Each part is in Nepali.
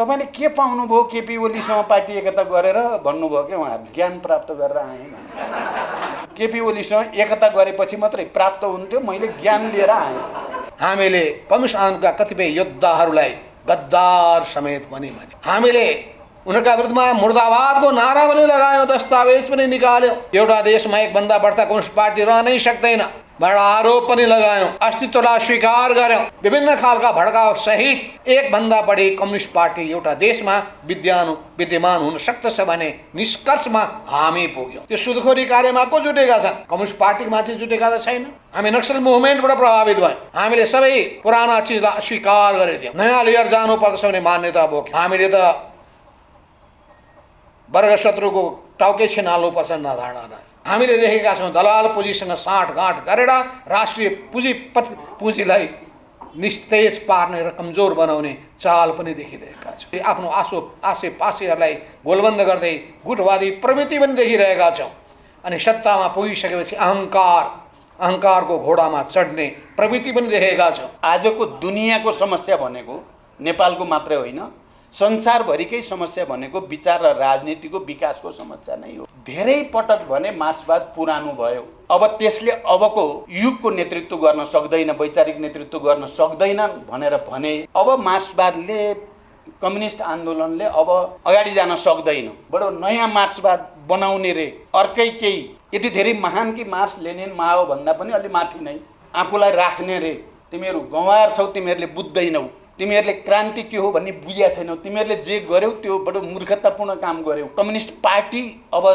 तपाईँले के पाउनुभयो केपी ओलीसँग पार्टी एकता गरेर भन्नुभयो कि उहाँहरूले ज्ञान प्राप्त गरेर आएँ। केपी ओलीसँग एकता गरेपछि मात्रै प्राप्त हुन्थ्यो, मैले ज्ञान लिएर आएँ। हामीले कम्युनिस्ट आन्दोलनका कतिपय योद्धाहरूलाई गद्दार समेत पनि भने हामीले उनीहरूका विरुद्धमा मुर्दाबादको नारा पनि लगायौँ, दस्तावेज पनि निकाल्यौँ। एउटा देशमा एकभन्दा बढ्ता कम्युनिस्ट पार्टी रहनै सक्दैन भनेर आरोप पनि लगायौँ, अस्तित्वलाई स्वीकार गऱ्यौँ। विभिन्न खालका भड्काउ सहित एकभन्दा बढी कम्युनिस्ट पार्टी एउटा देशमा विद्यमान हुन सक्दछ भने निष्कर्षमा हामी पुग्यौँ। त्यो सुदखोरी कार्यमा को जुटेका छन्? कम्युनिस्ट पार्टीको मान्छे जुटेका त छैन। हामी नक्सल मुभमेन्टबाट प्रभावित भयौँ। हामीले सबै पुराना चिजलाई अस्वीकार गरिदियौँ, नयाँ लिएर जानुपर्दछ भन्ने मान्यता बोक्यौँ। हामीले त वर्ग शत्रुको टाउकै छिनाल्नुपर्छ धारणा रह्यो। हामीले देखेका छौँ दलाल पुँजीसँग साँठगाँठ गरेर राष्ट्रिय पुँजीलाई निस्तेज पार्ने र कमजोर बनाउने चाल पनि देखिरहेका छौँ। आफ्नो आसेपासेहरूलाई गोलबन्द गर्दै गुटवादी प्रवृत्ति पनि देखिरहेका छौँ। अनि सत्तामा पुगिसकेपछि अहङ्कारको घोडामा चढ्ने प्रवृत्ति पनि देखेका छौँ। आजको दुनियाँको समस्या भनेको नेपालको मात्रै होइन, संसारभरिकै समस्या भनेको विचार र राजनीतिको विकासको समस्या नै हो। धेरै पटक भने मार्क्सवाद पुरानो भयो, अब त्यसले अबको युगको नेतृत्व गर्न सक्दैन, वैचारिक नेतृत्व गर्न सक्दैन भनेर भने अब मार्क्सवादले कम्युनिस्ट आन्दोलनले अब अगाडि जान सक्दैन, बडो नयाँ मार्क्सवाद बनाउने रे अर्कै केही यति धेरै महान कि मार्क्स लेनिन माओ भन्दा पनि अलि माथि नै आफूलाई राख्ने रे। तिमीहरू गँवार छौ, तिमीहरूले बुझ्दैनौ, तिमीहरूले क्रान्ति के हो भन्ने बुझेका छैनौ, तिमीहरूले जे गर्यौ त्यो बडो मूर्खतापूर्ण काम गर्यौ। कम्युनिस्ट पार्टी अब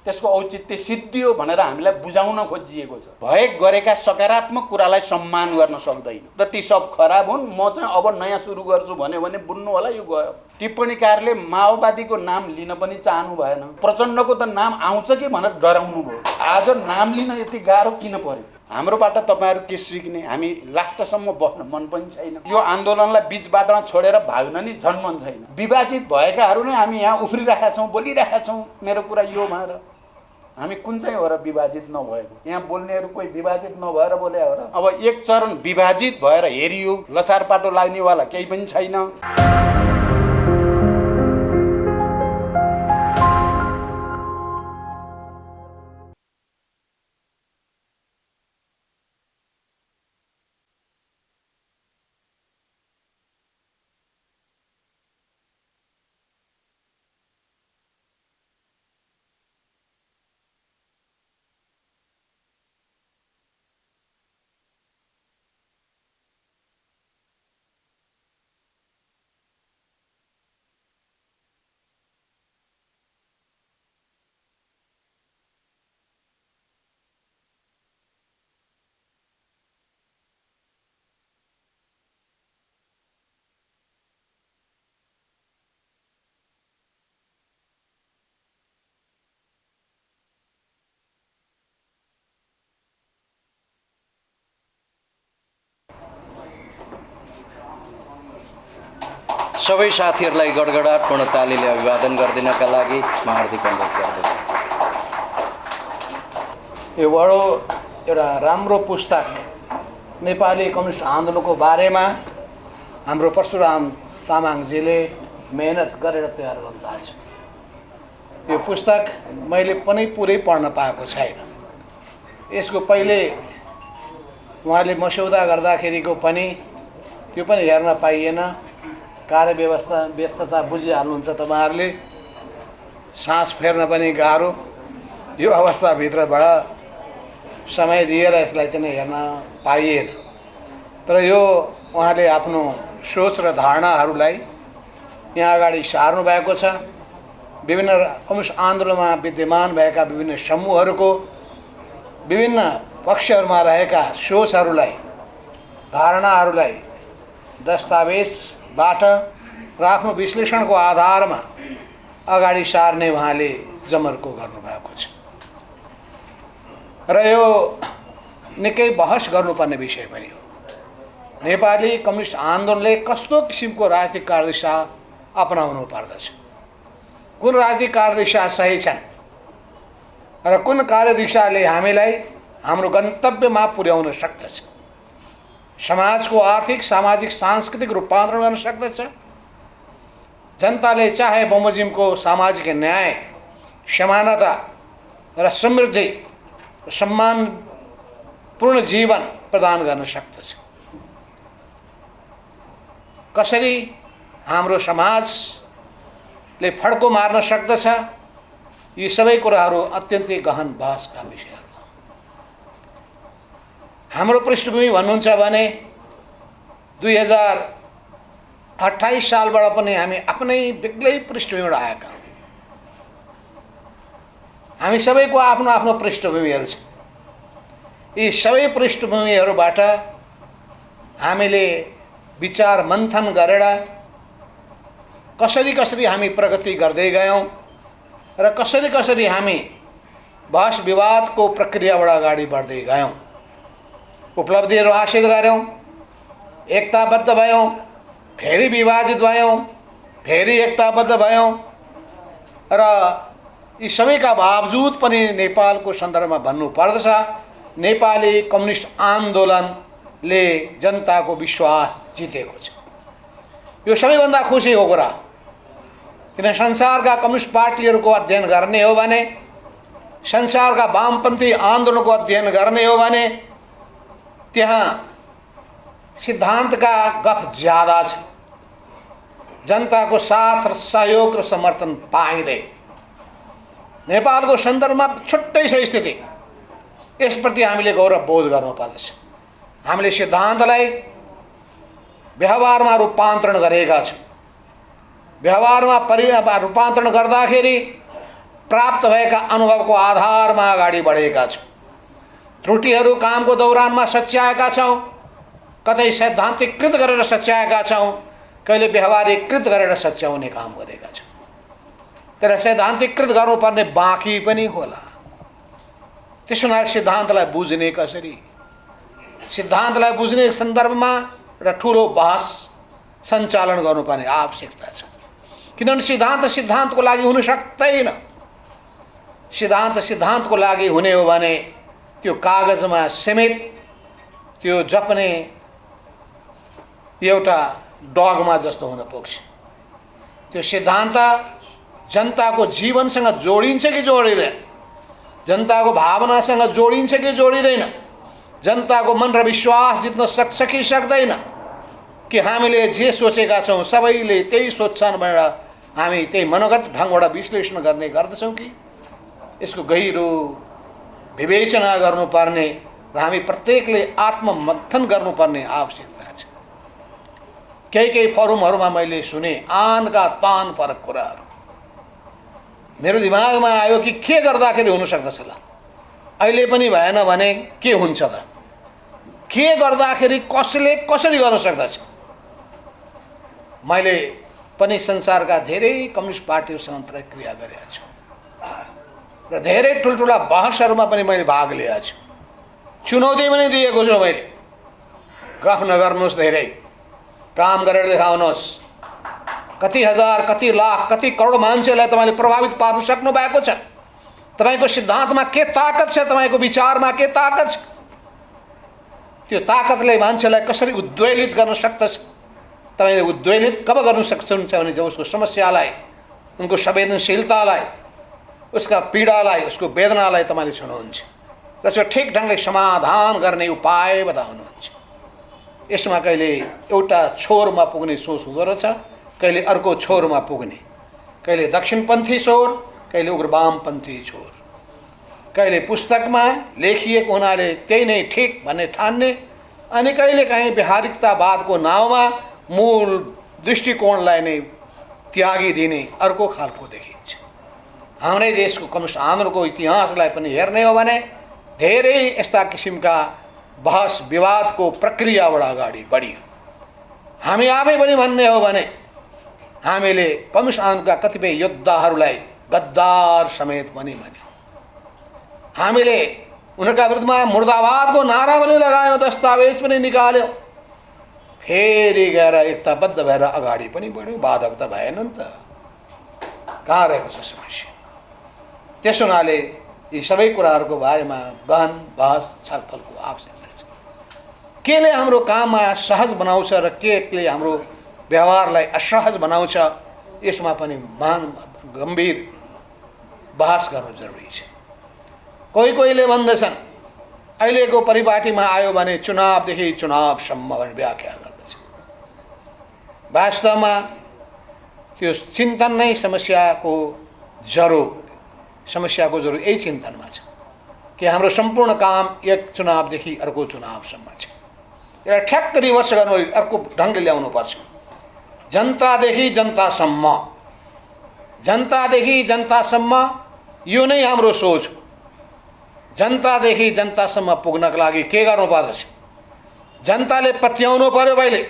त्यसको औचित्य सिद्धियो भनेर हामीलाई बुझाउन खोजिएको छ। भए गरेका सकारात्मक कुरालाई सम्मान गर्न सक्दैन र ती सब खराब हुन्, म चाहिँ अब नयाँ सुरु गर्छु भन्यो भने बुझ्नु होला यो गयो। टिप्पणीकारले माओवादीको नाम लिन पनि चाहनु भएन, प्रचण्डको त नाम आउँछ कि भनेर डराउनु भयो। आज नाम लिन यति गाह्रो किन पर्यो? हाम्रोबाट तपाईँहरू के सिक्ने? हामी लास्टसम्म बस्न मन पनि छैन। यो आन्दोलनलाई बीच बाटोमा छोडेर भाग्न नि झन् मन छैन। विभाजित भएकाहरू नै हामी यहाँ उफ्रिरहेका छौँ, बोलिरहेका छौँ। मेरो कुरा यो भएर हामी कुन चाहिँ हो र विभाजित नभएको? यहाँ बोल्नेहरू कोही विभाजित नभएर बोले हो र? अब एक चरण विभाजित भएर हेरियो, लसार पाटो लाग्नेवाला केही पनि छैन। सबै साथीहरूलाई गडगडाटपूर्ण तालीले अभिवादन गरिदिनका लागि म हार्दिक अनुरोध गर्दछु। यो बडो एउटा राम्रो पुस्तक नेपाली कम्युनिस्ट आन्दोलनको बारेमा हाम्रो परशुराम तामाङजीले मेहनत गरेर तयार गर्नुभएको छ। यो पुस्तक मैले पनि पुरै पढ्न पाएको छैन। यसको पहिले उहाँले मस्यौदा गर्दाखेरिको पनि त्यो पनि हेर्न पाइएन। व्यस्तता बुझिहाल्नुहुन्छ तपाईँहरूले। सास फेर्न पनि गाह्रो। यो अवस्थाभित्रबाट समय दिएर यसलाई चाहिँ हेर्न पाइएन। तर यो उहाँले आफ्नो सोच र धारणाहरूलाई यहाँ अगाडि सार्नु भएको छ। विभिन्न कम्युनिस्ट आन्दोलनमा विद्यमान भएका विभिन्न समूहहरूको विभिन्न पक्षहरूमा रहेका सोचहरूलाई, धारणाहरूलाई दस्तावेजबाट र आफ्नो विश्लेषणको आधारमा अगाडि सार्ने उहाँले जमर्को गर्नुभएको छ। र यो निकै बहस गर्नुपर्ने विषय पनि हो। नेपाली कम्युनिस्ट आन्दोलनले कस्तो किसिमको राजनीतिक कार्यदिशा अपनाउनु पर्दछ, कुन राजनीतिक कार्यदिशा सही छन् र कुन कार्यदिशाले हामीलाई हाम्रो गन्तव्यमा पुर्याउन सक्दछ, समाजको आर्थिक, सामाजिक, सांस्कृतिक रूपान्तरण गर्न सक्दछ जनताले चाहे बमोजिमको सामाजिक न्याय, समानता र समृद्धि, सम्मानपूर्ण जीवन प्रदान गर्न सक्दछ। कसरी हाम्रो समाजले फड्को मार्न सक्दछ, यी सबै कुराहरू अत्यन्तै गहन बहसका विषयहरू हो। हाम्रो पृष्ठभूमि भन्नुहुन्छ भने 2028 सालबाट पनि हामी आफ्नै बेग्लै पृष्ठभूमिबाट आएका हौँ। हामी सबैको आफ्नो आफ्नो पृष्ठभूमिहरू छ। यी सबै पृष्ठभूमिहरूबाट हामीले विचार मन्थन गरेर कसरी कसरी हामी प्रगति गर्दै गयौँ र कसरी कसरी हामी बहस विवादको प्रक्रियाबाट अगाडि बढ्दै गयौँ, उपलब्धिहरू हासिल गऱ्यौँ, एकताबद्ध भयौँ, फेरि विभाजित भयौँ, फेरि एकताबद्ध भयौँ र यी सबैका बावजुद पनि नेपालको सन्दर्भमा भन्नुपर्दछ, नेपाली कम्युनिस्ट आन्दोलनले जनताको विश्वास जितेको छ। यो सबैभन्दा खुसीको कुरा, किन संसारका कम्युनिस्ट पार्टीहरूको अध्ययन गर्ने हो भने, संसारका वामपन्थी आन्दोलनको अध्ययन गर्ने हो भने त्यहाँ सिद्धान्तका गफ ज्यादा छ, जनताको साथ र सहयोग र समर्थन पाइँदै। नेपालको सन्दर्भमा छुट्टै छ स्थिति। यसप्रति हामीले गौरव बोध गर्नुपर्दछ। हामीले सिद्धान्तलाई व्यवहारमा रूपान्तरण गरेका छौँ। व्यवहारमा रूपान्तरण गर्दाखेरि प्राप्त भएका अनुभवको आधारमा अगाडि बढेका छौँ। त्रुटिहरू कामको दौरानमा सच्याएका छौँ, कतै सैद्धान्तिकृत गरेर सच्याएका छौँ, कहिले व्यवहारिकृत गरेर सच्याउने काम गरेका छौँ। तर सैद्धान्तिकृत गर्नुपर्ने बाँकी पनि होला। त्यसो हुनाले सिद्धान्तलाई बुझ्ने कसरी, सिद्धान्तलाई बुझ्ने सन्दर्भमा एउटा ठुलो बहस सञ्चालन गर्नुपर्ने आवश्यकता छ। किनभने सिद्धान्त सिद्धान्तको लागि हुन सक्दैन। सिद्धान्त सिद्धान्तको लागि हुने हो भने त्यो कागजमा समेत त्यो जप्ने एउटा डगमा जस्तो हुन पुग्छ। त्यो सिद्धान्त जनताको जीवनसँग जोडिन्छ कि जोडिँदैन, जनताको भावनासँग जोडिन्छ कि जोडिँदैन, जनताको मन र विश्वास जित्न सक्छ कि सक्दैन, कि हामीले जे सोचेका छौँ सबैले त्यही सोच्छन् भनेर हामी त्यही मनोगत ढङ्गबाट विश्लेषण गर्ने गर्दछौँ कि यसको गहिरो विवेचना गर्नुपर्ने र हामी प्रत्येकले आत्ममन्थन गर्नुपर्ने आवश्यकता छ। केही फोरमहरूमा मैले सुने आनका तान परक कुराहरू। मेरो दिमागमा आयो कि के गर्दाखेरि हुन सक्दछ ल, अहिले पनि भएन भने के हुन्छ त, के गर्दाखेरि कसले कसरी गर्न सक्दछ। मैले पनि संसारका धेरै कम्युनिस्ट पार्टीहरूसँग प्रक्रिया गरेका छु र धेरै ठुल्ठुला बहसहरूमा पनि मैले भाग लिएको छु। चुनौती पनि दिएको छु मैले, गफ नगर्नुहोस्, धेरै काम गरेर देखाउनुहोस्। कति हजार, कति लाख, कति करोड मान्छेलाई तपाईँले प्रभावित पार्न सक्नु भएको छ। तपाईँको सिद्धान्तमा के ताकत छ, तपाईँको विचारमा के ताकत छ, त्यो ताकतले मान्छेलाई कसरी उद्वेलित गर्न सक्दछ। तपाईँले उद्वेलित कब गर्न सक्नुहुन्छ भने जब उसको समस्यालाई, उनको संवेदनशीलतालाई, उसका पीडालाई, उसको वेदनालाई तपाईँले सुन्नुहुन्छ र त्यसको ठिक ढङ्गले समाधान गर्ने उपाय बताउनुहुन्छ। यसमा कहिले एउटा छोरमा पुग्ने सोच हुँदो रहेछ, कहिले अर्को छोरमा पुग्ने, कहिले दक्षिणपन्थी छोर, कहिले उग्रवामपन्थी छोर, कहिले पुस्तकमा लेखिएको हुनाले त्यही नै ठिक भन्ने ठान्ने, अनि कहिले काहीँ व्यावहारिकतावादको नाउँमा मूल दृष्टिकोणलाई नै त्यागिदिने अर्को खालको देखिन्छ। हाम्रै देशको कम्युनिस्ट आन्दोलनको इतिहासलाई पनि हेर्ने हो भने धेरै यस्ता किसिमका बहस विवादको प्रक्रियाबाट अगाडि बढियो। हामी आफै पनि भन्ने हो भने हामीले कम्युनिस्ट आन्दोलनका कतिपय योद्धाहरूलाई गद्दार समेत पनि भन्यौँ। हामीले उनीहरूका विरुद्धमा मुर्दाबादको नारा पनि लगायौँ, दस्तावेज पनि निकाल्यौँ, फेरि गएर एकताबद्ध भएर अगाडि पनि बढ्यौँ। बाधक त भएन नि त, कहाँ रहेको छ समस्या। त्यसो हुनाले यी सबै कुराहरूको बारेमा गहन बहस छलफलको आवश्यकता छ। केले हाम्रो काममा सहज बनाउँछ र केले हाम्रो व्यवहारलाई असहज बनाउँछ, यसमा पनि महान गम्भीर बहस गर्नु जरुरी छ। कोहीले भन्दछन् अहिलेको परिपाटीमा आयो भने चुनावदेखि चुनावसम्म भनेर व्याख्या गर्दछ। वास्तवमा त्यो चिन्तन नै समस्याको जरो यही चिन्तनमा छ कि हाम्रो सम्पूर्ण काम एक चुनावदेखि अर्को चुनावसम्म छ। यसलाई ठ्याक्क रिभर्स गर्नु, अर्को ढङ्गले ल्याउनुपर्छ। जनतादेखि जनतासम्म यो नै हाम्रो सोच हो। जनतादेखि जनतासम्म पुग्नका लागि के गर्नु पर्दछ? जनताले पत्याउनु पर्यो पहिले,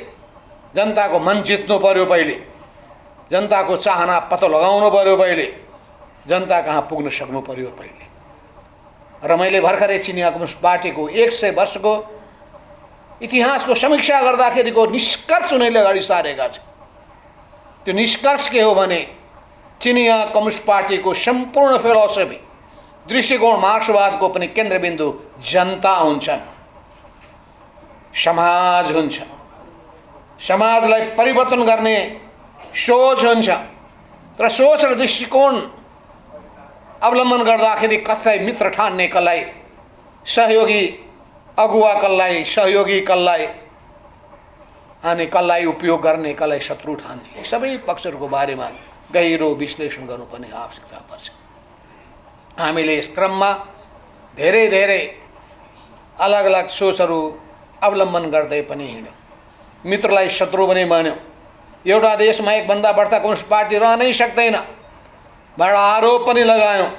जनताको मन जित्नु पर्यो पहिले, जनताको चाहना पत्तो लगाउनु पर्यो पहिले, जनता कहाँ पुग्न सक्नु पर्यो पहिले। र मैले भर्खरै चिनिया कम्युनिस्ट पार्टीको 100 वर्षको इतिहासको समीक्षा गर्दाखेरिको निष्कर्ष उनीहरूले अगाडि सारेका छन्। त्यो निष्कर्ष के हो भने चिनिया कम्युनिस्ट पार्टीको सम्पूर्ण फिलोसफी दृष्टिकोण मार्क्सवादको पनि केन्द्रबिन्दु जनता हुन्छन्, समाज हुन्छ। समाजलाई परिवर्तन गर्ने सोच हुन्छ। तर सोच र दृष्टिकोण अवलम्बन गर्दाखेरि कसलाई मित्र ठान्ने, कसलाई सहयोगी अगुवा, कसलाई सहयोगी, कसलाई अनि कसलाई उपयोग गर्ने, कसलाई शत्रु ठान्ने, सबै पक्षहरूको बारेमा गहिरो विश्लेषण गर्नुपर्ने आवश्यकता पर्छ। हामीले यस क्रममा धेरै धेरै अलग अलग सोचहरू अवलम्बन गर्दै पनि हिँड्यौँ। मित्रलाई शत्रु पनि मान्यौँ। एउटा देशमा एकभन्दा बढ्ता कम्युनिस्ट पार्टी रहनै सक्दैन भनेर आरोप पनि लगायौँ,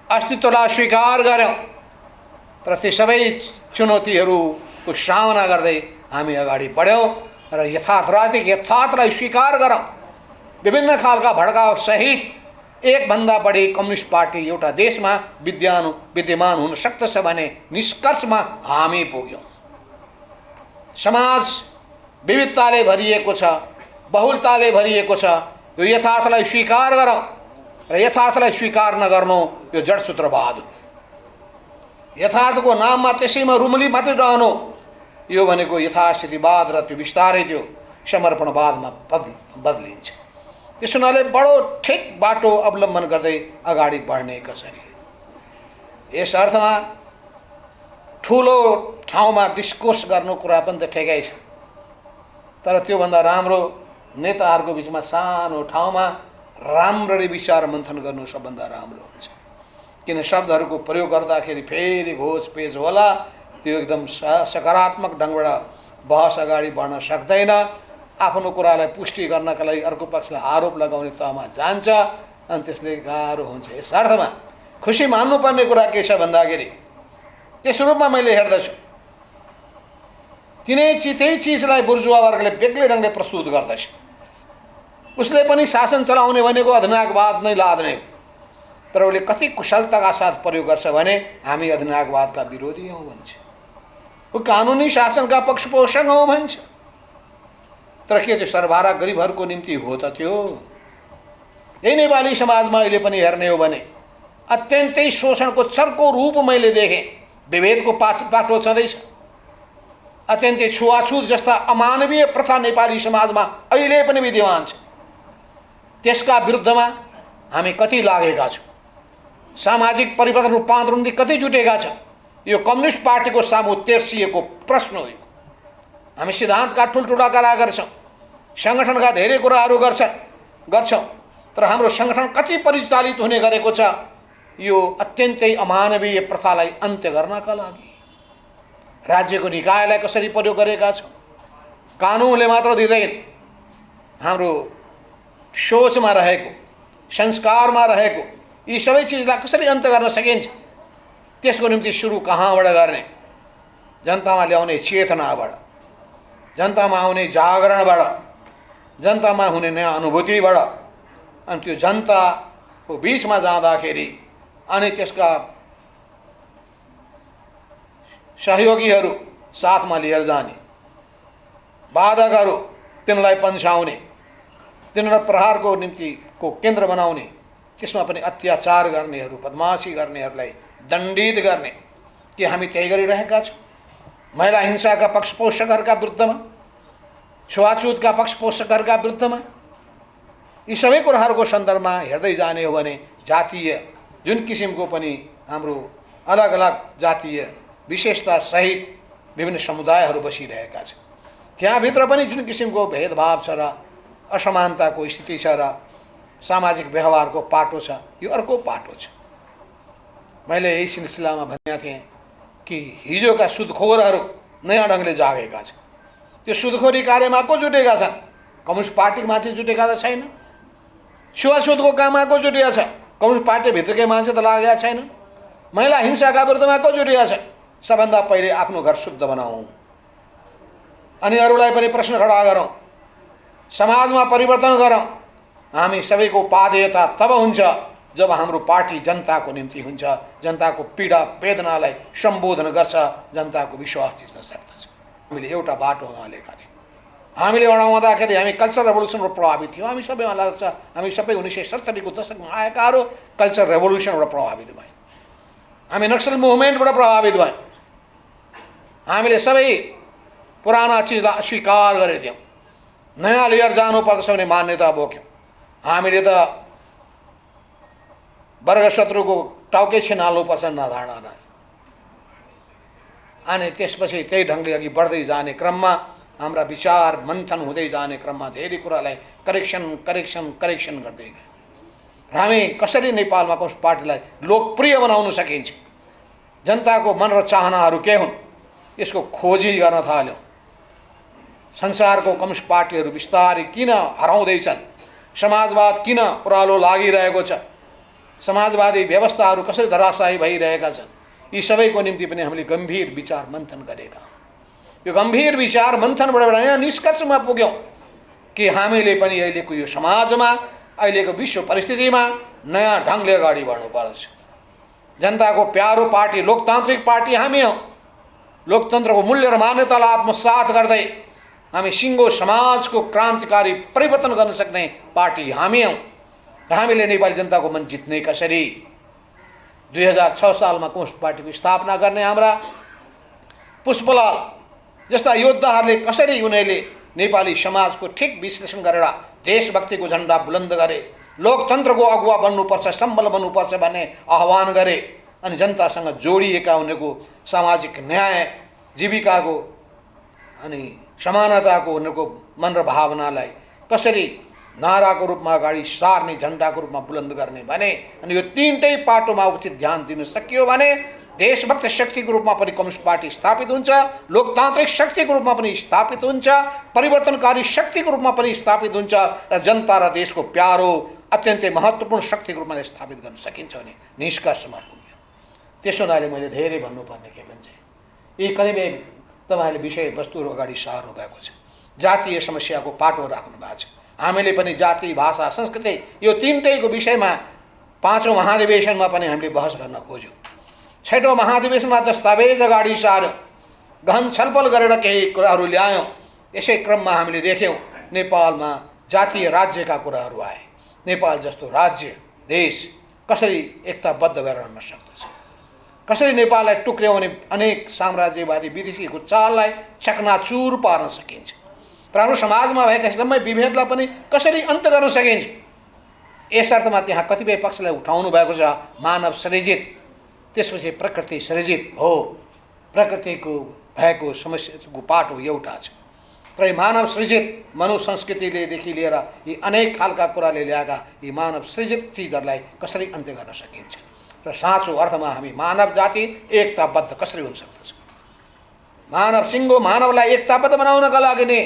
अस्तित्वलाई स्वीकार गऱ्यौँ। तर ती सबै चुनौतीहरूको सामना गर्दै हामी अगाडि बढ्यौँ र राजनीतिक यथार्थलाई स्वीकार गरौँ। विभिन्न खालका भड्काउ सहित एकभन्दा बढी कम्युनिस्ट पार्टी एउटा देशमा विद्यमान हुन सक्दछ भने निष्कर्षमा हामी पुग्यौँ। समाज विविधताले भरिएको छ, बहुलताले भरिएको छ। यो यथार्थलाई स्वीकार गरौँ र यथार्थलाई स्वीकार नगर्नु यो जडसूत्रवाद हो। यथार्थको नाममा त्यसैमा रुमली मात्रै रहनु यो भनेको यथास्थितिवाद र त्यो बिस्तारै त्यो समर्पणवादमा बदलिन्छ। त्यस हुनाले बडो ठिक बाटो अवलम्बन गर्दै अगाडि बढ्ने कसरी, यस अर्थमा ठुलो ठाउँमा डिस्कोर्स गर्नु कुरा पनि त ठिकै छ। तर त्योभन्दा राम्रो नेताहरूको बिचमा सानो ठाउँमा राम्ररी विचार मन्थन गर्नु सबभन्दा राम्रो हुन्छ। किन शब्दहरूको प्रयोग गर्दाखेरि फेरि घोष पेज होला, त्यो एकदम सकारात्मक ढङ्गबाट बहस अगाडि बढ्न सक्दैन। आफ्नो कुरालाई पुष्टि गर्नका लागि अर्को पक्षलाई आरोप लगाउने तहमा जान्छ अनि त्यसले गाह्रो हुन्छ। यस अर्थमा खुसी मान्नुपर्ने कुरा के छ भन्दाखेरि त्यस रूपमा मैले हेर्दछु त्यही चिजलाई बुर्जुवा वर्गले बेग्लै ढङ्गले प्रस्तुत गर्दछ। उसले पनि शासन चलाउने भनेको अधिनायकवाद नै लाद्ने हो, तर उसले कति कुशलताका साथ प्रयोग गर्छ भने हामी अधिनायकवादका विरोधी हौँ भन्छ, ऊ कानुनी शासनका पक्षपोषक हौँ भन्छ। तर के त्यो सर्वहारा गरिबहरूको निम्ति हो त? त्यो यही नेपाली समाजमा अहिले पनि हेर्ने हो भने अत्यन्तै शोषणको चर्को रूप मैले देखेँ। विभेदको बाटो छँदैछ। अत्यन्तै छुवाछुत जस्ता अमानवीय प्रथा नेपाली समाजमा अहिले पनि विद्यमान छ। त्यसका विरुद्धमा हामी कति लागेका छौँ, सामाजिक परिवर्तन रूपान्तरण निम्ति कति जुटेका छौँ, यो कम्युनिस्ट पार्टीको सामु तेर्सिएको प्रश्न हो। हामी सिद्धान्तका ठुल्ठुला कुरा गर्छौँ, सङ्गठनका धेरै कुराहरू गर्छौँ, तर हाम्रो सङ्गठन कति परिचालित हुने गरेको छ यो अत्यन्तै अमानवीय प्रथालाई अन्त्य गर्नका लागि। राज्यको निकायलाई कसरी प्रयोग गरेका छौँ, कानुनले मात्र दिँदैन, हाम्रो सोचमा रहेको, संस्कारमा रहेको यी सबै चिजलाई कसरी अन्त्य गर्न सकिन्छ, त्यसको निम्ति सुरु कहाँबाट गर्ने? जनतामा ल्याउने चेतनाबाट, जनतामा आउने जागरणबाट, जनतामा हुने नयाँ अनुभूतिबाट। अनि त्यो जनताको बिचमा जाँदाखेरि अनि त्यसका सहयोगीहरू साथमा लिएर जाने, बाधकहरू तिनलाई पन्छाउने, तिनीहरूलाई प्रहारको निम्ति को केन्द्र बनाउने, त्यसमा पनि अत्याचार गर्नेहरू, बदमासी गर्नेहरूलाई दण्डित गर्ने के हामी त्यही गरिरहेका छौँ? महिला हिंसाका पक्षपोषकहरूका विरुद्धमा, छुवाछुतका पक्षपोषकहरूका विरुद्धमा यी सबै कुराहरूको सन्दर्भमा हेर्दै जाने हो भने जातीय जुन किसिमको पनि हाम्रो अलग अलग जातीय विशेषता सहित विभिन्न समुदायहरू बसिरहेका छन्, त्यहाँभित्र पनि जुन किसिमको भेदभाव छ र असमानताको स्थिति छ र सामाजिक व्यवहारको पाटो छ, यो अर्को पाटो छ। मैले यही सिलसिलामा भनेका थिएँ कि हिजोका सुदखोरहरू नयाँ ढङ्गले जागेका छन्। त्यो सुदखोरी कार्यमा को जुटेका छन्? कम्युनिस्ट पार्टीको मान्छे जुटेका त छैन। छुवाछुतको काममा को जुटिया छ? कम्युनिस्ट पार्टीभित्रकै मान्छे त लागेका छैन। महिला हिंसाका विरुद्धमा को जुटिया छ? सबभन्दा पहिले आफ्नो घर शुद्ध बनाऊ अनि अरूलाई पनि प्रश्न खडा गरौँ, समाजमा परिवर्तन गरौँ। हामी सबैको पादेयता तब हुन्छ जब हाम्रो पार्टी जनताको निम्ति हुन्छ, जनताको पीडा वेदनालाई सम्बोधन गर्छ, जनताको विश्वास जित्न सक्दछ। हामीले एउटा बाटो हालेका थियौँ। हामीले अडाउँदाखेरि हामी कल्चर रेभोल्युसनबाट प्रभावित थियौँ। हामी सबैमा लाग्छ हामी सबै 1970 को दशकमा आएकाहरू कल्चर रेभोल्युसनबाट प्रभावित भयौँ। हामी नक्सल मुभमेन्टबाट प्रभावित भयौँ। हामीले सबै पुराना चिजलाई अस्वीकार गरेका थियौँ। नयाँ लिएर जानुपर्छ भन्ने मान्यता बोक्यौँ। हामीले त वर्गशत्रुको टाउकै छिनाल्नुपर्छ धारणा रह्यो। अनि त्यसपछि त्यही ढङ्गले अघि बढ्दै जाने क्रममा हाम्रा विचार मन्थन हुँदै जाने क्रममा धेरै कुरालाई करेक्सन गर्दै गयो। र हामी कसरी नेपालमा कम्युनिस्ट पार्टीलाई लोकप्रिय बनाउन सकिन्छ, जनताको मन र चाहनाहरू के हुन्, यसको खोजी गर्न थाल्यौँ। संसारको कम्युनिस्ट पार्टीहरू बिस्तारै किन हराउँदैछन्, समाजवाद किन ओह्रालो लागिरहेको छ, समाजवादी व्यवस्थाहरू कसरी धराशायी भइरहेका छन्, यी सबैको निम्ति पनि हामीले गम्भीर विचार मन्थन गरेका। यो गम्भीर विचार मन्थनबाट यहाँ निष्कर्षमा पुग्यौँ कि हामीले पनि अहिलेको यो समाजमा अहिलेको विश्व परिस्थितिमा नयाँ ढङ्गले अगाडि बढ्नुपर्छ। जनताको प्यारो पार्टी लोकतान्त्रिक पार्टी हामी हौँ। लोकतन्त्रको मूल्य र मान्यतालाई आत्मसात गर्दै हामी सिङ्गो समाजको क्रान्तिकारी परिवर्तन गर्न सक्ने पार्टी हामी हौँ। र हामीले नेपाली जनताको मन जित्ने कसरी? 2006 सालमा कम्युनिस्ट पार्टीको स्थापना गर्ने हाम्रा पुष्पलाल जस्ता योद्धाहरूले कसरी उनीहरूले नेपाली समाजको ठिक विश्लेषण गरेर देशभक्तिको झन्डा बुलन्द गरे, लोकतन्त्रको अगुवा बन्नुपर्छ, सम्बल बन्नुपर्छ भन्ने आह्वान गरे, अनि जनतासँग जोडिएका उनीहरूको सामाजिक न्याय, जीविकाको अनि समानताको उनीहरूको मन र भावनालाई कसरी नाराको रूपमा अगाडि सार्ने, झन्डाको रूपमा बुलन्द गर्ने भने, अनि यो तीनटै पाटोमा उचित ध्यान दिन सकियो भने देशभक्त शक्तिको रूपमा पनि कम्युनिस्ट पार्टी स्थापित हुन्छ, लोकतान्त्रिक शक्तिको रूपमा पनि स्थापित हुन्छ, परिवर्तनकारी शक्तिको रूपमा पनि स्थापित हुन्छ, र जनता र देशको प्यारो अत्यन्तै महत्त्वपूर्ण शक्तिको रूपमा स्थापित गर्न सकिन्छ भने निष्कर्षमा पुग्यो। त्यसो हुनाले मैले धेरै भन्नुपर्ने के भन्छ, यी कतिपय तपाईँहरूले विषयवस्तुहरू अगाडि सार्नु भएको छ। जातीय समस्याको पाटो राख्नु भएको छ। हामीले पनि जाति, भाषा, संस्कृति यो तीनटैको विषयमा 5औं महाधिवेशनमा पनि हामीले बहस गर्न खोज्यौँ। 6औं महाधिवेशनमा दस्तावेज अगाडि सार्यौँ, गहन छलफल गरेर केही कुराहरू ल्यायौँ। यसै क्रममा हामीले देख्यौँ नेपालमा जातीय राज्यका कुराहरू आए। नेपाल जस्तो राज्य देश कसरी एकताबद्ध भएर रहन सक्दछ, कसरी नेपाललाई टुक्र्याउने भने अनेक साम्राज्यवादी विदेशीको चाललाई चकनाचुर पार्न सकिन्छ, र हाम्रो समाजमा भएका एकदमै विभेदलाई पनि कसरी अन्त गर्न सकिन्छ। यस अर्थमा त्यहाँ कतिपय पक्षलाई उठाउनु भएको छ मानव सृजित, त्यसपछि प्रकृति सृजित हो। प्रकृतिको भएको समस्याको पाटो एउटा छ, र मानव सृजित मनुसंस्कृतिलेदेखि लिएर यी अनेक खालका कुराले ल्याएका यी मानव सृजित चिजहरूलाई कसरी अन्त्य गर्न सकिन्छ, र साँचो अर्थमा हामी मानव जाति एकताबद्ध कसरी हुन सक्दछ। मानव सिङ्गो मानवलाई एकताबद्ध बनाउनका लागि नै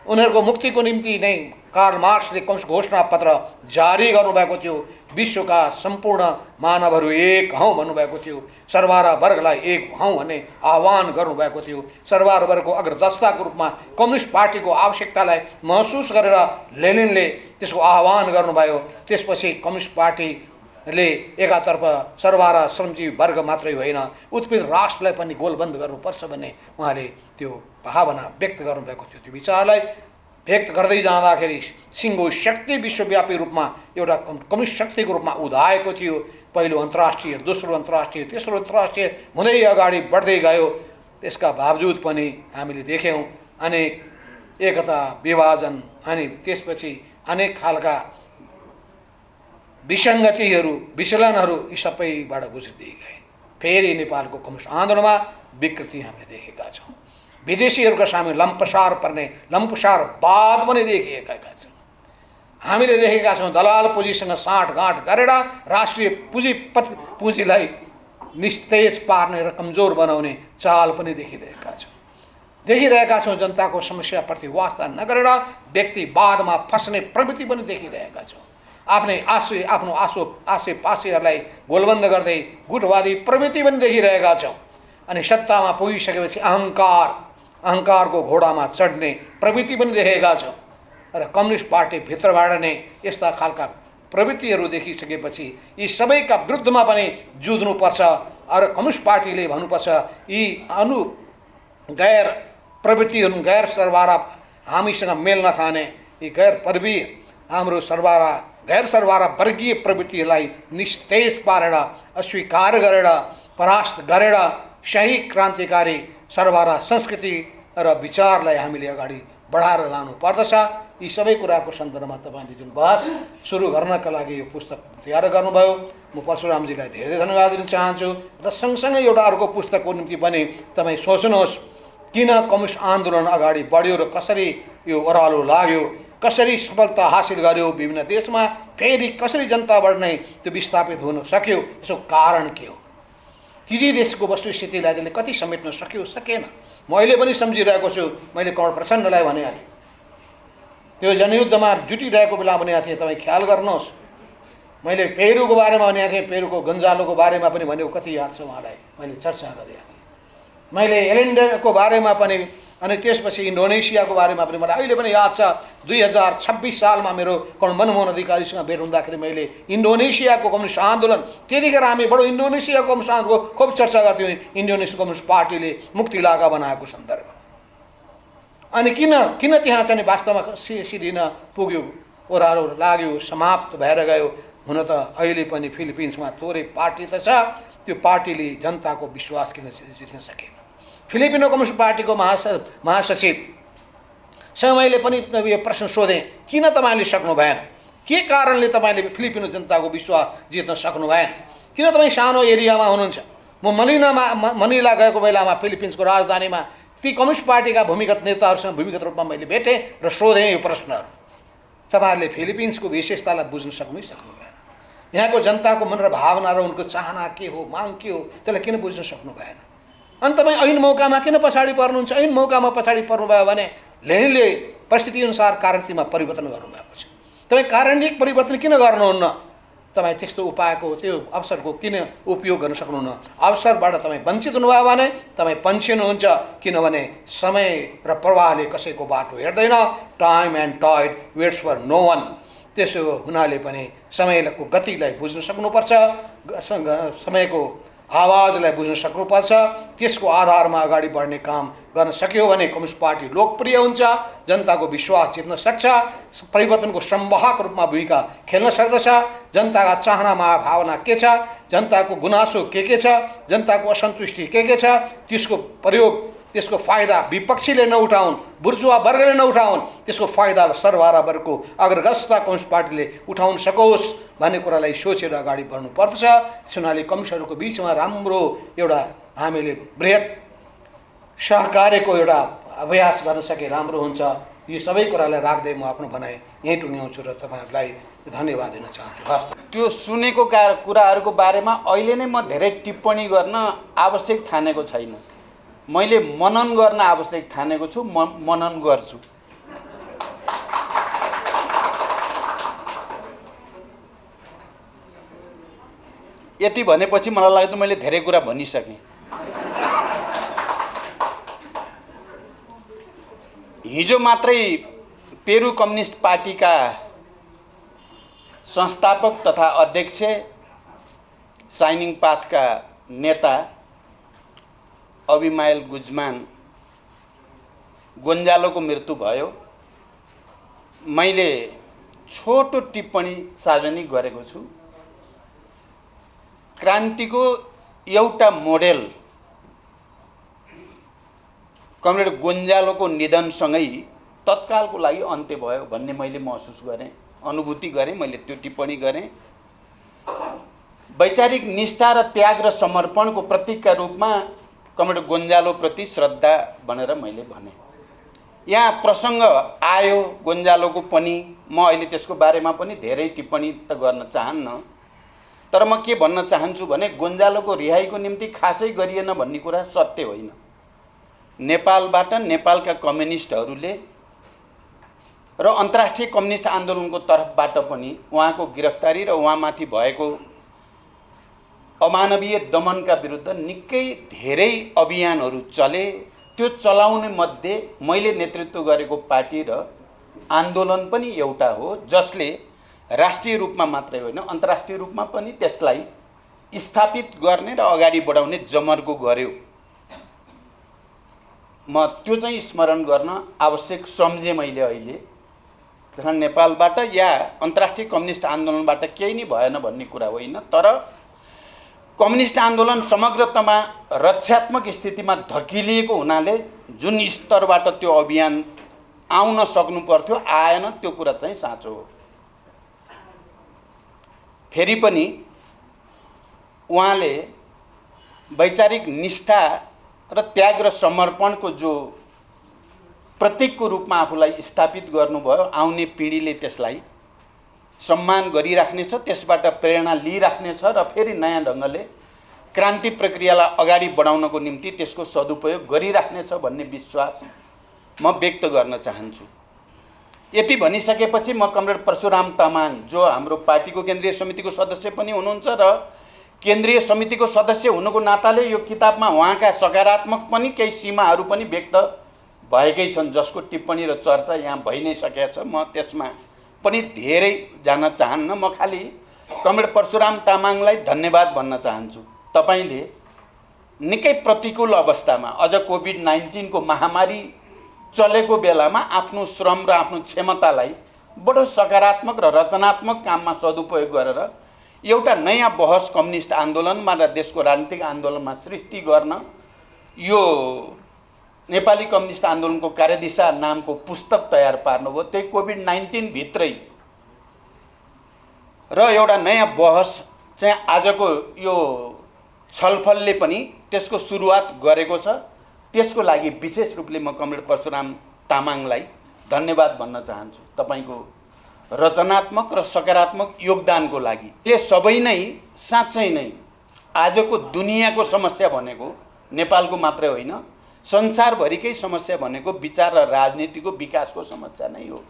उनीहरूको मुक्तिको निम्ति नै कार्ल मार्क्सले कम्युनिस्ट घोषणा पत्र जारी गर्नुभएको थियो। विश्वका सम्पूर्ण मानवहरू एक हौँ भन्नुभएको थियो। सर्वहारा वर्गलाई एक हौँ भन्ने आह्वान गर्नुभएको थियो। सर्वहारा वर्गको अग्रदस्ताको रूपमा कम्युनिस्ट पार्टीको आवश्यकतालाई महसुस गरेर लेनिनले त्यसको आह्वान गर्नुभयो। त्यसपछि कम्युनिस्ट पार्टीले एकातर्फ सर्वहारा श्रमजीवी वर्ग मात्रै होइन उत्पीडित राष्ट्रलाई पनि गोलबन्द गर्नुपर्छ भन्ने उहाँले त्यो भावना व्यक्त गर्नुभएको थियो। त्यो विचारलाई व्यक्त गर्दै जाँदाखेरि सिङ्गो शक्ति विश्वव्यापी रूपमा एउटा कम्युनिस्ट शक्तिको रूपमा उदाएको थियो। पहिलो अन्तर्राष्ट्रिय, दोस्रो अन्तर्राष्ट्रिय, तेस्रो अन्तर्राष्ट्रिय हुँदै अगाडि बढ्दै गयो। त्यसका बावजुद पनि हामीले देख्यौँ अनेक एकता विभाजन अनि त्यसपछि अनेक खालका विसङ्गतिहरू विचलनहरू यी सबैबाट गुज्रिँदै गए। फेरि नेपालको कम्युनिस्ट आन्दोलनमा विकृति हामीले देखेका छौँ। विदेशीहरूका सामु लम्पसार पर्ने लम्पसारवाद पनि देखिएका छौँ। हामीले देखेका छौँ दलाल पुँजीसँग साँठगाँठ गरेर राष्ट्रिय पुँजीलाई निस्तेज पार्ने र कमजोर बनाउने चाल पनि देखिरहेका छौँ। जनताको समस्याप्रति वास्ता नगरेर व्यक्तिवादमा फस्ने प्रवृत्ति पनि देखिरहेका छौँ। आफ्नो आसेपासेहरूलाई गोलबन्द गर्दै गुटवादी प्रवृत्ति पनि देखिरहेका छौँ। अनि सत्तामा पुगिसकेपछि अहङ्कारको घोडामा चढ्ने प्रवृत्ति पनि देखेका छौँ। र कम्युनिस्ट पार्टी भित्रबाट नै यस्ता खालका प्रवृत्तिहरू देखिसकेपछि यी सबैका विरुद्धमा पनि जुझ्नुपर्छ। र कम्युनिस्ट पार्टीले भन्नुपर्छ यी गैर प्रवृत्तिहरू गैर सरबारा हामीसँग मेल नखाने यी गैर सरबारा वर्गीय प्रवृत्तिहरूलाई निस्तेज पारेर अस्वीकार गरेर परास्त गरेर सही क्रान्तिकारी सरबारा संस्कृति र विचारलाई हामीले अगाडि बढाएर लानु पर्दछ। यी सबै कुराको सन्दर्भमा तपाईँले जुन बहस सुरु गर्नका लागि यो पुस्तक तयार गर्नुभयो, म परशुरामजीलाई धेरै धन्यवाद दिन चाहन्छु। र सँगसँगै एउटा अर्को पुस्तकको निम्ति पनि तपाईँ सोच्नुहोस् किन कम्युनिस्ट आन्दोलन अगाडि बढ्यो र कसरी यो ओह्रालो लाग्यो, कसरी सफलता हासिल गर्यो विभिन्न देशमा, फेरि कसरी जनताबाट नै त्यो विस्थापित हुन सक्यो, यसको कारण के हो, ती देशको वस्तुस्थितिलाई त्यसले कति समेट्न सक्यो सकेन। म अहिले पनि सम्झिरहेको छु, मैले कमल प्रचण्डलाई भनेको थिएँ त्यो जनयुद्धमा जुटिरहेको बेला भनेको थिएँ तपाईँ ख्याल गर्नुहोस्। मैले पेरुको बारेमा भनेको थिएँ, पेरुको गन्जालोको बारेमा पनि भनेको कति याद छ उहाँलाई, मैले चर्चा गरेको थिएँ। मैले एलेन्डेको बारेमा पनि अनि त्यसपछि इन्डोनेसियाको बारेमा पनि मलाई अहिले पनि याद छ। 2026 सालमा मेरो मनमोहन अधिकारीसँग भेट हुँदाखेरि मैले इन्डोनेसियाको कम्युनिस्ट आन्दोलन, त्यतिखेर हामी बडो इन्डोनेसियाको कम्युनिस्ट आन्दोलनको खुब चर्चा गर्थ्यौँ, इन्डोनेसिया कम्युनिस्ट पार्टीले मुक्ति लागा बनाएको सन्दर्भ। अनि किन त्यहाँ चाहिँ वास्तवमा सिद्धिन पुग्यो, ओह्रालो लाग्यो, समाप्त भएर गयो। हुन त अहिले पनि फिलिपिन्समा थोरै पार्टी त छ, त्यो पार्टीले जनताको विश्वास किन जित्न सकेन। फिलिपिनो कम्युनिस्ट पार्टीको महासचिवसँग मैले पनि यो प्रश्न सोधेँ, किन तपाईँले सक्नु भएन, के कारणले तपाईँले फिलिपिनो जनताको विश्वास जित्न सक्नु भएन, किन तपाईँ सानो एरियामा हुनुहुन्छ। म मनिला गएको बेलामा फिलिपिन्सको राजधानीमा ती कम्युनिस्ट पार्टीका भूमिगत नेताहरूसँग भूमिगत रूपमा मैले भेटेँ र सोधेँ यो प्रश्नहरू। तपाईँहरूले फिलिपिन्सको विशेषतालाई बुझ्न सक्नु भएन, यहाँको जनताको मन र भावना र उनको चाहना के हो, माग के हो, त्यसलाई किन बुझ्न सक्नु भएन। अनि तपाईँ ऐन मौकामा किन पछाडि पर्नुहुन्छ। ऐन मौकामा पछाडि पर्नुभयो भने लेनिनले परिस्थितिअनुसार कार्यनीतिमा परिवर्तन गर्नुभएको छ, तपाईँ कार्यनीतिक परिवर्तन किन गर्नुहुन्न। तपाईँ त्यस्तो उपायको त्यो अवसरको किन उपयोग गर्न सक्नुहुन्न। अवसरबाट तपाईँ वञ्चित हुनुभयो भने तपाईँ पन्छिनुहुन्छ, किनभने समय र प्रवाहले कसैको बाटो हेर्दैन। Time and tide waits for no one. त्यसो हुनाले पनि समयको गतिलाई बुझ्न सक्नुपर्छ, समयको आवाजलाई बुझ्न सक्नुपर्छ। त्यसको आधारमा अगाडि बढ्ने काम गर्न सक्यो भने कम्युनिस्ट पार्टी लोकप्रिय हुन्छ, जनताको विश्वास जित्न सक्छ, परिवर्तनको संवाहक रूपमा भूमिका खेल्न सक्दछ। जनताका चाहना भावना के छ, जनताको गुनासो के छ, जनताको असन्तुष्टि के छ, त्यसको प्रयोग त्यसको फाइदा विपक्षीले नउठाउन्, बुर्जुवा वर्गले नउठाउन्, त्यसको फाइदा सरबारा वर्गको अग्रगस्ता कम्युनिस्ट पार्टीले उठाउन सकोस् भन्ने कुरालाई सोचेर अगाडि बढ्नु पर्दछ। सुनाली कम्युनिस्टहरूको बिचमा राम्रो एउटा हामीले बृहत सहकार्यको एउटा अभ्यास गर्न सके राम्रो हुन्छ। यी सबै कुरालाई राख्दै म आफ्नो भनाइ यहीँ टुङ्ग्याउँछु र तपाईँहरूलाई धन्यवाद दिन चाहन्छु। हस्, त्यो सुनेको कुराहरूको बारेमा अहिले नै म धेरै टिप्पणी गर्न आवश्यक ठानेको छैन। मैले मनन गर्न आवश्यक ठानेको छु, मनन गर्छु। यति भनेपछि मलाई लाग्छ मैले धेरै कुरा भनिसकेँ। हिजो मात्रै पेरु कम्युनिस्ट पार्टीका संस्थापक तथा अध्यक्ष साइनिङ पाथका नेता अबिमाइल गुजमान गोन्जालोको मृत्यु भयो। मैले छोटो टिप्पणी सार्वजनिक गरेको छु। क्रान्तिको एउटा मोडेल कमरेड गोन्जालोको निधनसँगै तत्कालको लागि अन्त्य भयो भन्ने मैले महसुस गरेँ, अनुभूति गरेँ, मैले त्यो टिप्पणी गरेँ। वैचारिक निष्ठा र त्याग र समर्पणको प्रतीकका रूपमा कमरेड गोन्जालोप्रति श्रद्धा भनेर मैले भने। यहाँ प्रसङ्ग आयो गोन्जालोको पनि, म अहिले त्यसको बारेमा पनि धेरै टिप्पणी त गर्न चाहन्न, तर म के भन्न चाहन्छु भने गोन्जालोको रिहाईको निम्ति खासै गरिएन भन्ने कुरा सत्य होइन। नेपालबाट नेपालका कम्युनिस्टहरूले र अन्तर्राष्ट्रिय कम्युनिस्ट आन्दोलनको तर्फबाट पनि उहाँको गिरफ्तारी र उहाँमाथि भएको अमानवीय दमनका विरुद्ध निकै धेरै अभियानहरू चले। त्यो चलाउने मध्ये मैले नेतृत्व गरेको पार्टी र आन्दोलन पनि एउटा हो, जसले राष्ट्रिय रूपमा मात्रै होइन अन्तर्राष्ट्रिय रूपमा पनि त्यसलाई स्थापित गर्ने र अगाडि बढाउने जमर्को गर्यो। म त्यो चाहिँ स्मरण गर्न आवश्यक सम्झेँ मैले अहिले। नेपालबाट या अन्तर्राष्ट्रिय कम्युनिस्ट आन्दोलनबाट केही नै भएन भन्ने कुरा होइन, तर कम्युनिस्ट आन्दोलन समग्रतामा रक्षात्मक स्थितिमा धकिलिएको हुनाले जुन स्तरबाट त्यो अभियान आउन सक्नु पर्थ्यो आएन, त्यो कुरा चाहिँ साँचो हो। फेरि पनि उहाँले वैचारिक निष्ठा र त्याग र समर्पणको जो प्रतीकको रूपमा आफूलाई स्थापित गर्नुभयो, आउने पिँढीले त्यसलाई सम्मान गरिराख्नेछ, त्यसबाट प्रेरणा लिइराख्नेछ र फेरि नयाँ ढङ्गले क्रान्ति प्रक्रियालाई अगाडि बढाउनको निम्ति त्यसको सदुपयोग गरिराख्नेछ भन्ने विश्वास म व्यक्त गर्न चाहन्छु। यति भनिसकेपछि म कमरेड परशुराम तामाङ, जो हाम्रो पार्टीको केन्द्रीय समितिको सदस्य पनि हुनुहुन्छ र केन्द्रीय समितिको सदस्य हुनुको नाताले यो किताबमा उहाँका सकारात्मक पनि केही सीमाहरू पनि व्यक्त भएकै छन्, जसको टिप्पणी र चर्चा यहाँ भइ नै सकेको छ। म त्यसमा पनि धेरै जान चाहन्न। म खालि कमरेड परशुराम तामाङलाई धन्यवाद भन्न चाहन्छु। तपाईले निकै प्रतिकूल अवस्थामा, अझ कोभिड-19 को महामारी चलेको बेलामा आफ्नो श्रम र आफ्नो क्षमतालाई बडो सकारात्मक र रचनात्मक काममा सदुपयोग गरेर एउटा नयाँ बहस कम्युनिस्ट आन्दोलनमा र देशको राजनीतिक आन्दोलनमा सृष्टि गर्न यो नेपाली कम्युनिस्ट आन्दोलनको कार्यदिशा नामको पुस्तक तयार पार्नुभयो। त्यही कोभिड-19 भित्रै र एउटा नयाँ बहस चाहिँ आजको यो छलफलले पनि त्यसको सुरुवात गरेको छ। त्यसको लागि विशेष रूपले म कमरेड परशुराम तामाङलाई धन्यवाद भन्न चाहन्छु, तपाईको रचनात्मक र सकारात्मक योगदानको लागि। यो सबै नै साँच्चै नै आजको दुनियाँको समस्या भनेको नेपालको मात्रै होइन, संसारभरिकै समस्या भनेको विचार र राजनीतिको विकासको समस्या नै हो।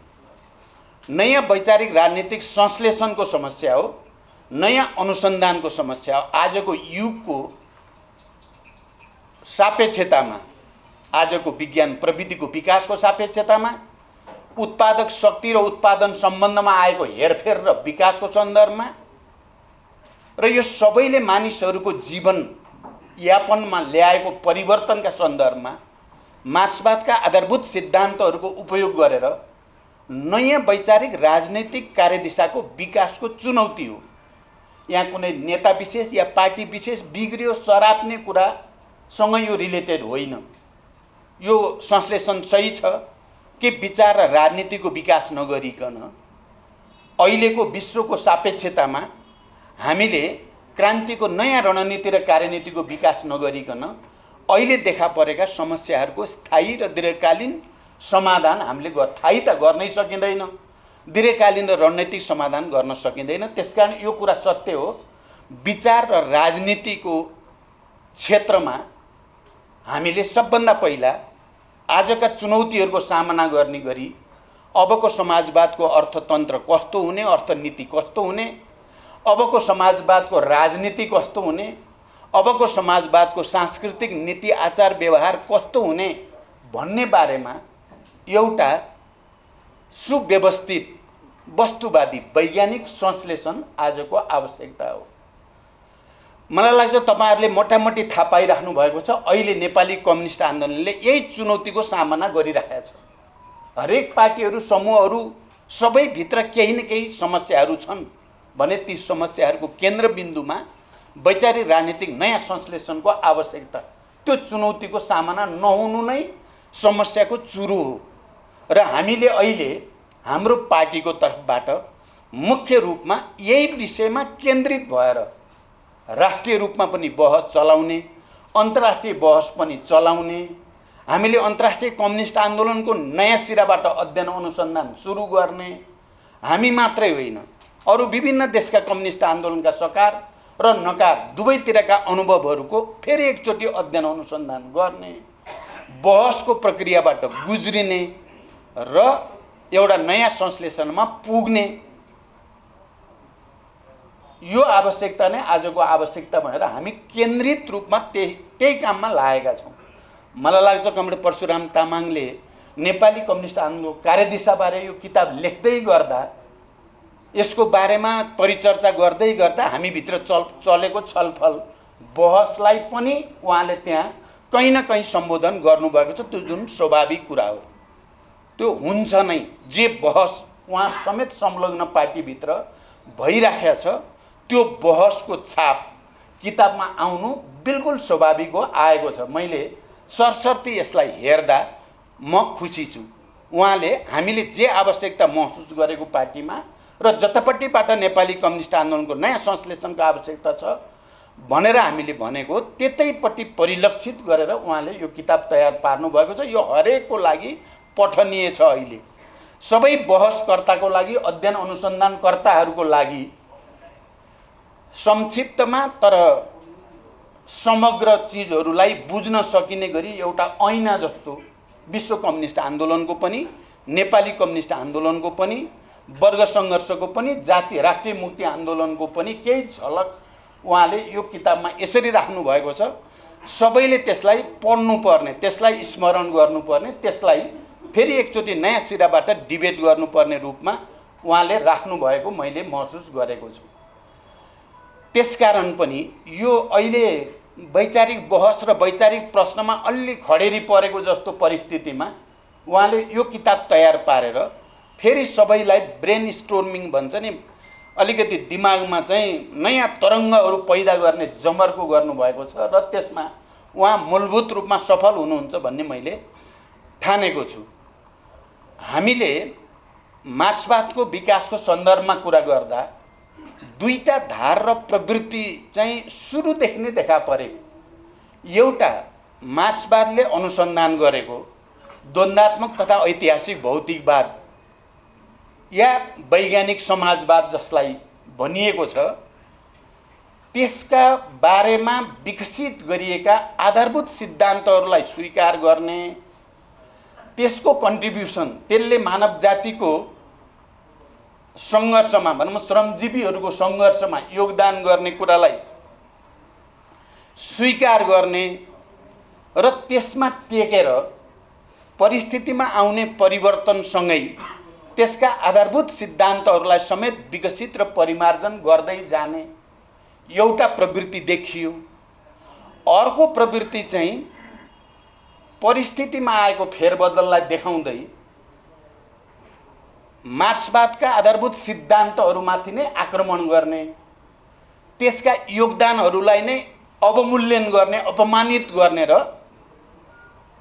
नयाँ वैचारिक राजनीतिक संश्लेषणको समस्या हो, नयाँ अनुसन्धानको समस्या हो। आजको युगको सापेक्षतामा, आजको विज्ञान प्रविधिको विकासको सापेक्षतामा, उत्पादक शक्ति र उत्पादन सम्बन्धमा आएको हेरफेर र विकासको सन्दर्भमा र यो सबैले मानिसहरूको जीवन यापनमा ल्याएको परिवर्तनका सन्दर्भमा मार्क्सवादका आधारभूत सिद्धान्तहरूको उपयोग गरेर नयाँ वैचारिक राजनैतिक कार्यदिशाको विकासको चुनौती हो। यहाँ कुनै नेता विशेष या पार्टी विशेष बिग्रियो सराप्ने कुरासँग यो रिलेटेड होइन। यो संश्लेषण सही छ कि विचार र राजनीतिको विकास नगरिकन अहिलेको विश्वको सापेक्षतामा हामीले क्रान्तिको नयाँ रणनीति र कार्यनीतिको विकास नगरिकन अहिले देखा परेका समस्याहरूको स्थायी र दीर्घकालीन समाधान हामीले थाहै त गर्नै सकिँदैन, दीर्घकालीन र रणनीतिक समाधान गर्न सकिँदैन। त्यसकारण यो कुरा सत्य हो, विचार र राजनीतिको क्षेत्रमा हामीले सबभन्दा पहिला आजका चुनौतीहरूको सामना गर्ने गरी अबको समाजवादको अर्थतन्त्र कस्तो हुने, अर्थनीति कस्तो हुने, अबको समाजवादको राजनीति कस्तो हुने, अबको समाजवादको सांस्कृतिक नीति आचार व्यवहार कस्तो हुने भन्ने बारेमा एउटा सुव्यवस्थित वस्तुवादी वैज्ञानिक संश्लेषण आजको आवश्यकता हो। मलाई लाग्छ तपाईहरुले मोटामोटी थाहा पाइराख्नु भएको छ, अहिले नेपाली कम्युनिस्ट आन्दोलनले यही चुनौतीको सामना गरिरहेको छ। हरेक पार्टीहरू समूहहरू सबै भित्र केही न केही समस्याहरू छन् भने ती समस्याहरूको केन्द्रबिन्दुमा वैचारिक राजनीतिक नयाँ संश्लेषणको आवश्यकता, त्यो चुनौतीको सामना नहुनु नै समस्याको चुरो हो। र हामीले अहिले हाम्रो पार्टीको तर्फबाट मुख्य रूपमा यही विषयमा केन्द्रित भएर राष्ट्रिय रूपमा पनि बहस चलाउने, अन्तर्राष्ट्रिय बहस पनि चलाउने, हामीले अन्तर्राष्ट्रिय कम्युनिस्ट आन्दोलनको नयाँ सिराबाट अध्ययन अनुसन्धान सुरु गर्ने, हामी मात्रै होइन अरू विभिन्न देशका कम्युनिस्ट आन्दोलनका सकार र नकार दुवैतिरका अनुभवहरूको फेरि एकचोटि अध्ययन अनुसन्धान गर्ने, बहसको प्रक्रियाबाट गुज्रिने र एउटा नयाँ संश्लेषणमा पुग्ने, यो आवश्यकता नै आजको आवश्यकता भनेर हामी केन्द्रित रूपमा त्यही काममा लागेका छौँ। मलाई लाग्छ कमरेड परशुराम तामाङले नेपाली कम्युनिस्ट आन्दोलनको कार्यदिशाबारे यो किताब लेख्दै गर्दा, यसको बारेमा परिचर्चा गर्दै गर्दा हामीभित्र चलेको छलफल बहसलाई पनि उहाँले त्यहाँ कहीँ न कहीँ सम्बोधन गर्नुभएको छ। त्यो जुन स्वाभाविक कुरा हो, त्यो हुन्छ नै। जे बहस उहाँ समेत संलग्न पार्टीभित्र भइराखेको छ, त्यो बहसको छाप किताबमा आउनु बिल्कुल स्वाभाविक हो, आएको छ। मैले सरसर्ती यसलाई हेर्दा म खुसी छु। उहाँले हामीले जे आवश्यकता महसुस गरेको पार्टीमा र जतापट्टिबाट नेपाली कम्युनिस्ट आन्दोलनको नयाँ संश्लेषणको आवश्यकता छ भनेर हामीले भनेको त्यतैपट्टि परिलक्षित गरेर उहाँले यो किताब तयार पार्नु भएको छ। यो हरेकको लागि पठनीय छ। अहिले सबै बहसकर्ताको लागि, अध्ययन अनुसन्धानकर्ताहरूको लागि संक्षिप्तमा तर समग्र चिजहरूलाई बुझ्न सकिने गरी एउटा ऐना जस्तो विश्व कम्युनिस्ट आन्दोलनको पनि, नेपाली कम्युनिस्ट आन्दोलनको पनि, वर्ग सङ्घर्षको पनि, जातीय राष्ट्रिय मुक्ति आन्दोलनको पनि केही झलक उहाँले यो किताबमा यसरी राख्नु भएको छ। सबैले त्यसलाई पढ्नुपर्ने, त्यसलाई स्मरण गर्नुपर्ने, त्यसलाई फेरि एकचोटि नयाँ सिराबाट डिबेट गर्नुपर्ने रूपमा उहाँले राख्नु भएको मैले महसुस गरेको छु। त्यसकारण पनि यो अहिले वैचारिक बहस र वैचारिक प्रश्नमा अलि खडेरी परेको जस्तो परिस्थितिमा उहाँले यो किताब तयार पारेर फेरि सबैलाई ब्रेन स्टोर्मिङ भन्छ नि, अलिकति दिमागमा चाहिँ नयाँ तरङ्गहरू पैदा गर्ने जमर्को गर्नुभएको छ र त्यसमा उहाँ मूलभूत रूपमा सफल हुनुहुन्छ भन्ने मैले ठानेको छु। हामीले मार्क्सवादको विकासको सन्दर्भमा कुरा गर्दा दुईटा धार र प्रवृत्ति चाहिँ सुरुदेखि नै देखा परे। एउटा मार्क्सवादले अनुसन्धान गरेको द्वन्द्वात्मक तथा ऐतिहासिक भौतिकवाद या वैज्ञानिक समाजवाद जसलाई भनिएको छ, त्यसका बारेमा विकसित गरिएका आधारभूत सिद्धान्तहरूलाई स्वीकार गर्ने, त्यसको कन्ट्रिब्युसन, त्यसले मानव जातिको सङ्घर्षमा, भनौँ श्रमजीवीहरूको सङ्घर्षमा योगदान गर्ने कुरालाई स्वीकार गर्ने र त्यसमा टेकेर परिस्थितिमा आउने परिवर्तनसँगै त्यसका आधारभूत सिद्धान्तहरूलाई समेत विकसित र परिमार्जन गर्दै जाने एउटा प्रवृत्ति देखियो। अर्को प्रवृत्ति चाहिँ परिस्थितिमा आएको फेरबदललाई देखाउँदै मार्क्सवादका आधारभूत सिद्धान्तहरूमाथि नै आक्रमण गर्ने, त्यसका योगदानहरूलाई नै अवमूल्यन गर्ने, अपमानित गर्ने र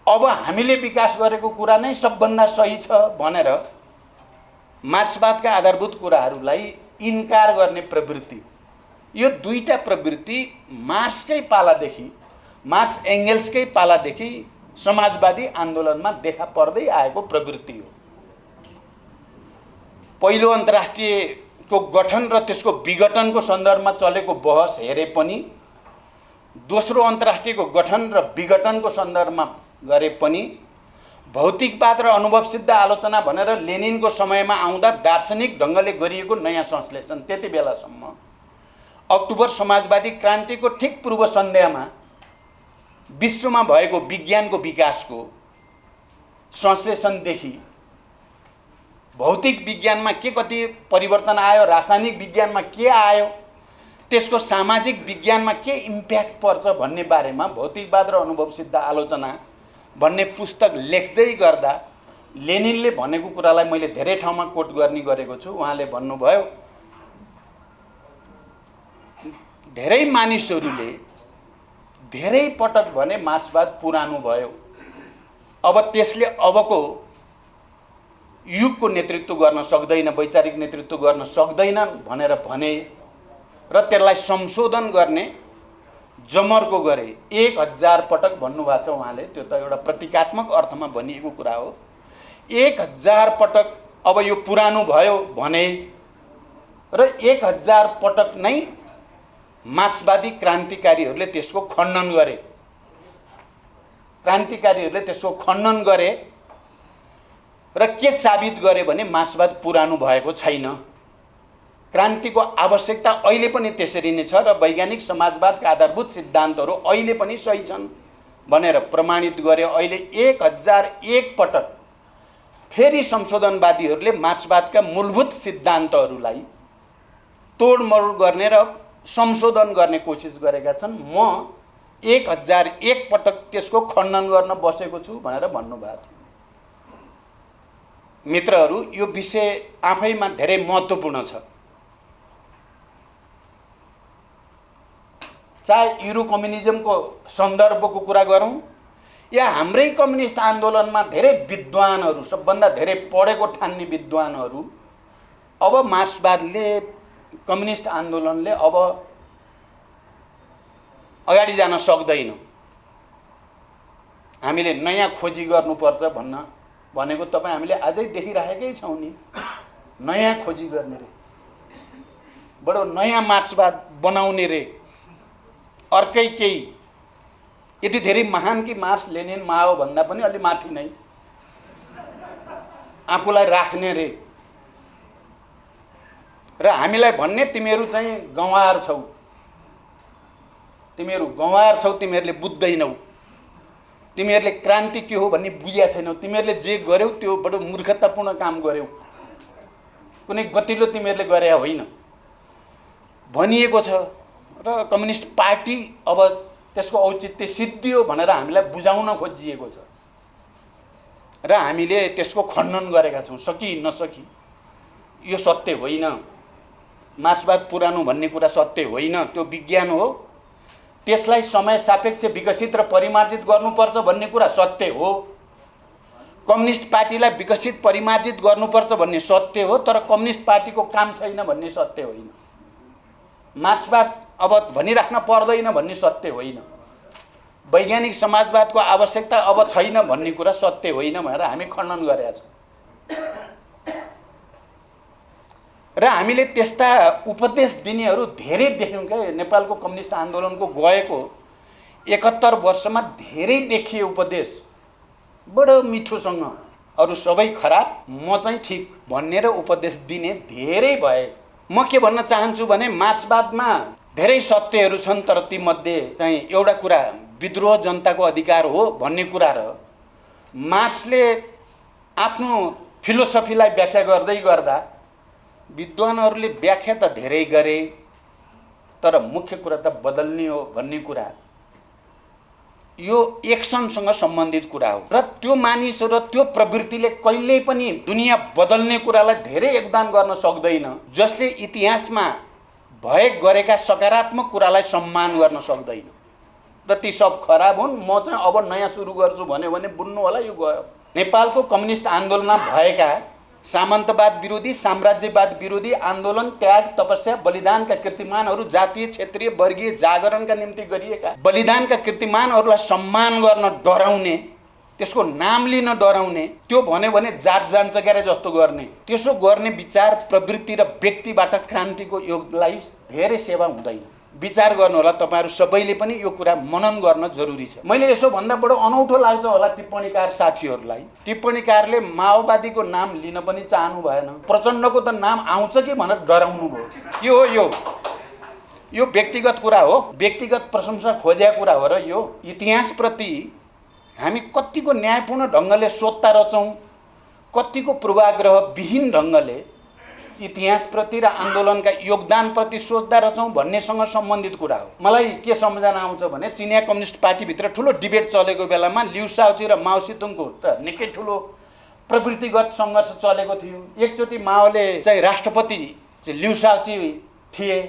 अब हामीले विकास गरेको कुरा नै सबभन्दा सही छ भनेर मार्क्सवादका आधारभूत कुराहरूलाई इन्कार गर्ने प्रवृत्ति। यो दुईटा प्रवृत्ति मार्क्सकै पालादेखि, मार्क्स एङ्गेल्सकै पालादेखि समाजवादी आन्दोलनमा देखा पर्दै आएको प्रवृत्ति हो। पहिलो अन्तर्राष्ट्रियको गठन र त्यसको विघटनको सन्दर्भमा चलेको बहस हेरे पनि, दोस्रो अन्तर्राष्ट्रियको गठन र विघटनको सन्दर्भमा गरे पनि, भौतिकवाद र अनुभवसिद्ध आलोचना भनेर लेनिनको समयमा आउँदा दार्शनिक ढङ्गले गरिएको नयाँ संश्लेषण, त्यति बेलासम्म अक्टोबर समाजवादी क्रान्तिको ठिक पूर्व सन्ध्यामा विश्वमा भएको विज्ञानको विकासको संश्लेषणदेखि भौतिक विज्ञानमा के कति परिवर्तन आयो, रासायनिक विज्ञानमा के आयो, त्यसको सामाजिक विज्ञानमा के इम्प्याक्ट पर्छ भन्ने बारेमा भौतिकवाद र अनुभवसिद्ध आलोचना भन्ने पुस्तक लेख्दै गर्दा लेनिनले भनेको कुरालाई मैले धेरै ठाउँमा कोट गर्ने गरेको छु। उहाँले भन्नुभयो, धेरै मानिसहरूले धेरै पटक भने मार्क्सवाद पुरानो भयो, अब त्यसले अबको युगको नेतृत्व गर्न सक्दैन, वैचारिक नेतृत्व गर्न सक्दैनन् भनेर भने र त्यसलाई संशोधन गर्ने जमर्को गरे। 1000 पटक भन्नुभएको छ उहाँले, त्यो त एउटा प्रतीकात्मक अर्थमा भनिएको कुरा हो। 1000 पटक अब यो पुरानो भयो भने र 1000 पटक नै मार्क्सवादी क्रान्तिकारीहरूले त्यसको खण्डन गरे। क्रान्तिकारीहरूले त्यसको खण्डन गरे र के साबित गरे भने मार्क्सवाद पुरानो भएको छैन। क्रान्तिको आवश्यकता अहिले पनि त्यसरी नै छ र वैज्ञानिक समाजवादका आधारभूत सिद्धान्तहरू अहिले पनि सही छन् भनेर प्रमाणित गरे। अहिले 1001 पटक फेरि संशोधनवादीहरूले मार्क्सवादका मूलभूत सिद्धान्तहरूलाई तोडमोड गर्ने र संशोधन गर्ने कोसिस गरेका छन्। म 1001 पटक त्यसको खण्डन गर्न बसेको छु भनेर भन्नुभएको थियो। मित्रहरू, यो विषय आफैमा धेरै महत्त्वपूर्ण छ। चाहे युरो कम्युनिजमको सन्दर्भको कुरा गरौँ या हाम्रै कम्युनिस्ट आन्दोलनमा धेरै विद्वानहरू, सबभन्दा धेरै पढेको ठान्ने विद्वानहरू अब मार्क्सवादले, कम्युनिस्ट आन्दोलनले अब अगाडि जान सक्दैन, हामीले नयाँ खोजी गर्नुपर्छ भनेको तपाईँ हामीले अझै देखिरहेकै छौँ नि। नयाँ खोजी गर्ने रे, बडो नयाँ मार्क्सवाद बनाउने रे, अर्कै केही, यति धेरै महान कि मार्क्स, लेनिन, माओ भन्दा पनि अलि माथि नै आफूलाई राख्ने रे र हामीलाई भन्ने तिमीहरू चाहिँ गँवार छौ, तिमीहरू गँवार छौ, तिमीहरूले बुझ्दैनौ, तिमीहरूले क्रान्ति के हो भन्ने बुझेका छैनौ, तिमीहरूले जे गर्यौ त्यो बडो मूर्खतापूर्ण काम गर्यौ, कुनै गतिलो तिमीहरूले गरे होइन भनिएको छ। र कम्युनिस्ट पार्टी अब त्यसको औचित्य सिद्धियो भनेर हामीलाई बुझाउन खोजिएको छ र हामीले त्यसको खण्डन गरेका छौँ, सकी नसकी। यो सत्य होइन, मार्क्सवाद पुरानो भन्ने कुरा सत्य होइन, त्यो विज्ञान हो। त्यसलाई समय सापेक्ष विकसित र परिमार्जित गर्नुपर्छ भन्ने कुरा सत्य हो। कम्युनिस्ट पार्टीलाई विकसित परिमार्जित गर्नुपर्छ भन्ने सत्य हो, तर कम्युनिस्ट पार्टीको काम छैन भन्ने सत्य होइन। मार्क्सवाद अब भनिराख्न पर्दैन भन्ने सत्य होइन। वैज्ञानिक समाजवादको आवश्यकता अब छैन भन्ने कुरा सत्य होइन भनेर हामी खण्डन गरेका छौँ। र हामीले त्यस्ता उपदेश दिनेहरू धेरै देख्यौँ क्या। नेपालको कम्युनिस्ट आन्दोलनको गएको 71 वर्षमा धेरै देखिए उपदेश, बडो मिठोसँग, अरू सबै खराब, म चाहिँ ठिक भन्ने र उपदेश दिने धेरै भए। म के भन्न चाहन्छु भने मार्क्सवादमा धेरै सत्यहरू छन्, तर तीमध्ये चाहिँ एउटा कुरा विद्रोह जनताको अधिकार हो भन्ने कुरा र मार्क्सले आफ्नो फिलोसफीलाई व्याख्या गर्दै गर्दा विद्वानहरूले व्याख्या त धेरै गरे, तर मुख्य कुरा त बदल्ने हो भन्ने कुरा, यो एक्सनसँग सम्बन्धित कुरा हो। र त्यो मानिसहरू, त्यो प्रवृत्तिले कहिल्यै पनि दुनियाँ बदल्ने कुरालाई धेरै योगदान गर्न सक्दैन, जसले इतिहासमा भए गरेका सकारात्मक कुरालाई सम्मान गर्न सक्दैन। र ती सब खराब हुन्, म चाहिँ अब नयाँ सुरु गर्छु भन्यो भने बुझ्नु होला यो गयो। नेपालको कम्युनिस्ट आन्दोलनमा भएका सामन्तवाद विरोधी, साम्राज्यवाद विरोधी आन्दोलन, त्याग, तपस्या, बलिदानका कीर्तिमानहरू, जातीय, क्षेत्रीय, वर्गीय जागरणका निम्ति गरिएका बलिदानका कीर्तिमानहरूलाई सम्मान गर्न डराउने, त्यसको नाम लिन डराउने, त्यो भन्यो भने जात जान्छ क्यारे जस्तो गर्ने, त्यसो गर्ने विचार, प्रवृत्ति र व्यक्तिबाट क्रान्तिको योगलाई धेरै सेवा हुँदैन। विचार गर्नु होला, तपाईँहरू सबैले पनि यो कुरा मनन गर्न जरुरी छ। मैले यसो भन्दा बडो अनौठो लाग्छ होला टिप्पणीकार साथीहरूलाई, टिप्पणीकारले माओवादीको नाम लिन पनि चाहनु भएन, प्रचण्डको त नाम आउँछ कि भनेर डराउनु भयो। के हो यो व्यक्तिगत कुरा हो, व्यक्तिगत प्रशंसा खोजेको कुरा हो। र यो इतिहासप्रति हामी कतिको न्यायपूर्ण ढङ्गले सोध्ता रचौँ, कतिको पूर्वाग्रह विहीन ढङ्गले इतिहासप्रति र आन्दोलनका योगदानप्रति सोच्दा रचौँ भन्नेसँग सम्बन्धित कुरा हो। मलाई के सम्झना आउँछ भने चिनिया कम्युनिस्ट पार्टीभित्र ठुलो डिबेट चलेको बेलामा लिउ साओची र माओ सेतुङको त निकै ठुलो प्रवृत्तिगत सङ्घर्ष चलेको थियो। एकचोटि माओले चाहिँ राष्ट्रपति चाहिँ लिउ साओची थिए,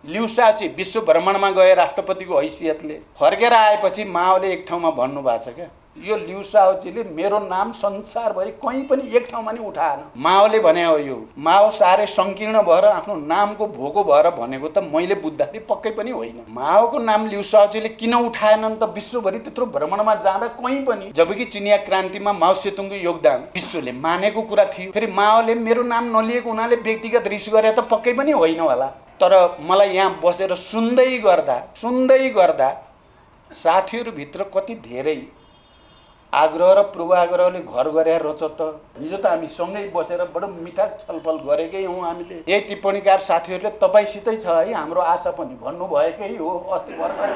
लिउ साओची विश्व भ्रमणमा गए राष्ट्रपतिको हैसियतले, फर्केर आएपछि माओले एक ठाउँमा भन्नुभएको छ क्या, यो लिउ साहुजीले मेरो नाम संसारभरि कहीँ पनि एक ठाउँमा नि उठाएन। माओले भने हो यो, माओ साह्रै सङ्कीर्ण भएर आफ्नो नामको भोको भएर भनेको त मैले बुझ्दाखेरि पक्कै पनि होइन। माओको नाम लिउ साहुजीले किन उठाएनन् त? विश्वभरि त्यत्रो भ्रमणमा जाँदा कहीँ पनि, जबकि चिनिया क्रान्तिमा माओ सेतुङको योगदान विश्वले मानेको कुरा थियो। फेरि माओले मेरो नाम नलिएको हुनाले व्यक्तिगत रिस गरे त पक्कै पनि होइन होला। तर मलाई यहाँ बसेर सुन्दै गर्दा साथीहरूभित्र कति धेरै आग्रह र पूर्वाग्रहले घर गरे रहेछ त। हिजो त हामी सँगै बसेर बडो मिठा छलफल गरेकै हौँ हामीले। यही टिप्पणीकार साथीहरूले तपाईँसितै छ है हाम्रो आशा पनि भन्नुभएकै हो। अस्ति भर्खर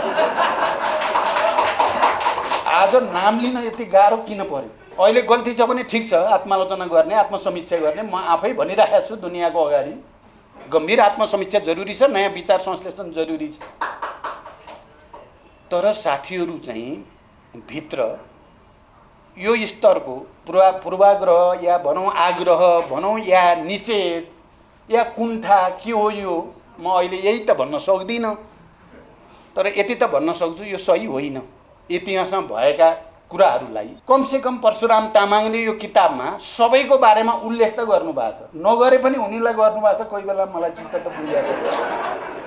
आज नाम लिन यति गाह्रो किन पर्यो? अहिले गल्ती छ भने ठिक छ, आत्मालोचना गर्ने, आत्मसमीक्षा गर्ने। म आफै भनिरहेको छु दुनियाँको अगाडि, गम्भीर आत्मसमीक्षा जरुरी छ, नयाँ विचार संश्लेषण जरुरी छ। तर साथीहरू चाहिँ भित्र यो स्तरको पूर्वाग्रह या भनौँ आग्रह भनौँ या निषेध या कुण्ठा के हो यो, म अहिले यही त भन्न सक्दिनँ। तर यति त भन्न सक्छु यो सही होइन। इतिहासमा भएका कुराहरूलाई कमसेकम परशुराम तामाङले यो किताबमा सबैको बारेमा उल्लेख त गर्नुभएको छ। नगरे पनि उनीलाई गर्नुभएको छ। कोही बेला मलाई चित्त त बुझिरहेको,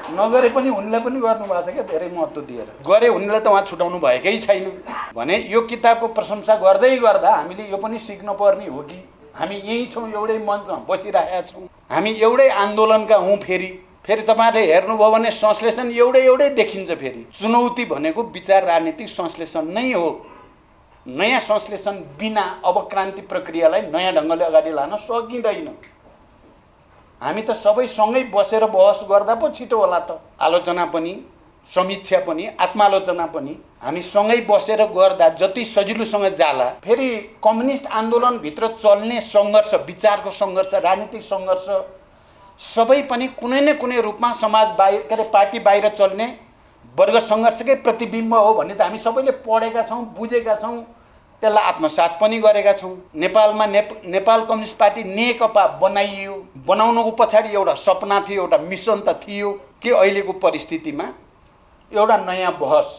नगरे पनि उनलाई पनि गर्नुभएको छ क्या, धेरै महत्त्व दिएर। गरे उनीलाई त उहाँ छुटाउनु भएकै छैन भने यो किताबको प्रशंसा गर्दै गर्दा हामीले यो पनि सिक्न पर्ने हो कि हामी यहीँ छौँ, एउटै मञ्चमा बसिरहेका छौँ, हामी एउटै आन्दोलनका हौँ। फेरि तपाईँहरूले हेर्नुभयो भने संश्लेषण एउटै देखिन्छ। फेरि चुनौती भनेको विचार राजनीतिक संश्लेषण नै हो। नयाँ संश्लेषण बिना अब क्रान्ति प्रक्रियालाई नयाँ ढङ्गले अगाडि लान सकिँदैन। हामी त सबै सँगै बसेर बहस गर्दा पो छिटो होला त। आलोचना पनि, समीक्षा पनि, आत्मालोचना पनि हामी सँगै बसेर गर्दा जति सजिलोसँग जाला। फेरि कम्युनिस्ट आन्दोलनभित्र चल्ने सङ्घर्ष, विचारको सङ्घर्ष, राजनीतिक सङ्घर्ष सबै पनि कुनै न कुनै रूपमा समाज बाहिर, के अरे पार्टी बाहिर चल्ने वर्ग सङ्घर्षकै प्रतिबिम्ब हो भन्ने त हामी सबैले पढेका छौँ, बुझेका छौँ, त्यसलाई आत्मसात पनि गरेका छौँ। नेपालमा नेपाल कम्युनिस्ट पार्टी नेकपा बनाइयो। बनाउनुको पछाडि एउटा सपना थियो, एउटा मिसन त थियो कि अहिलेको परिस्थितिमा एउटा नयाँ बहस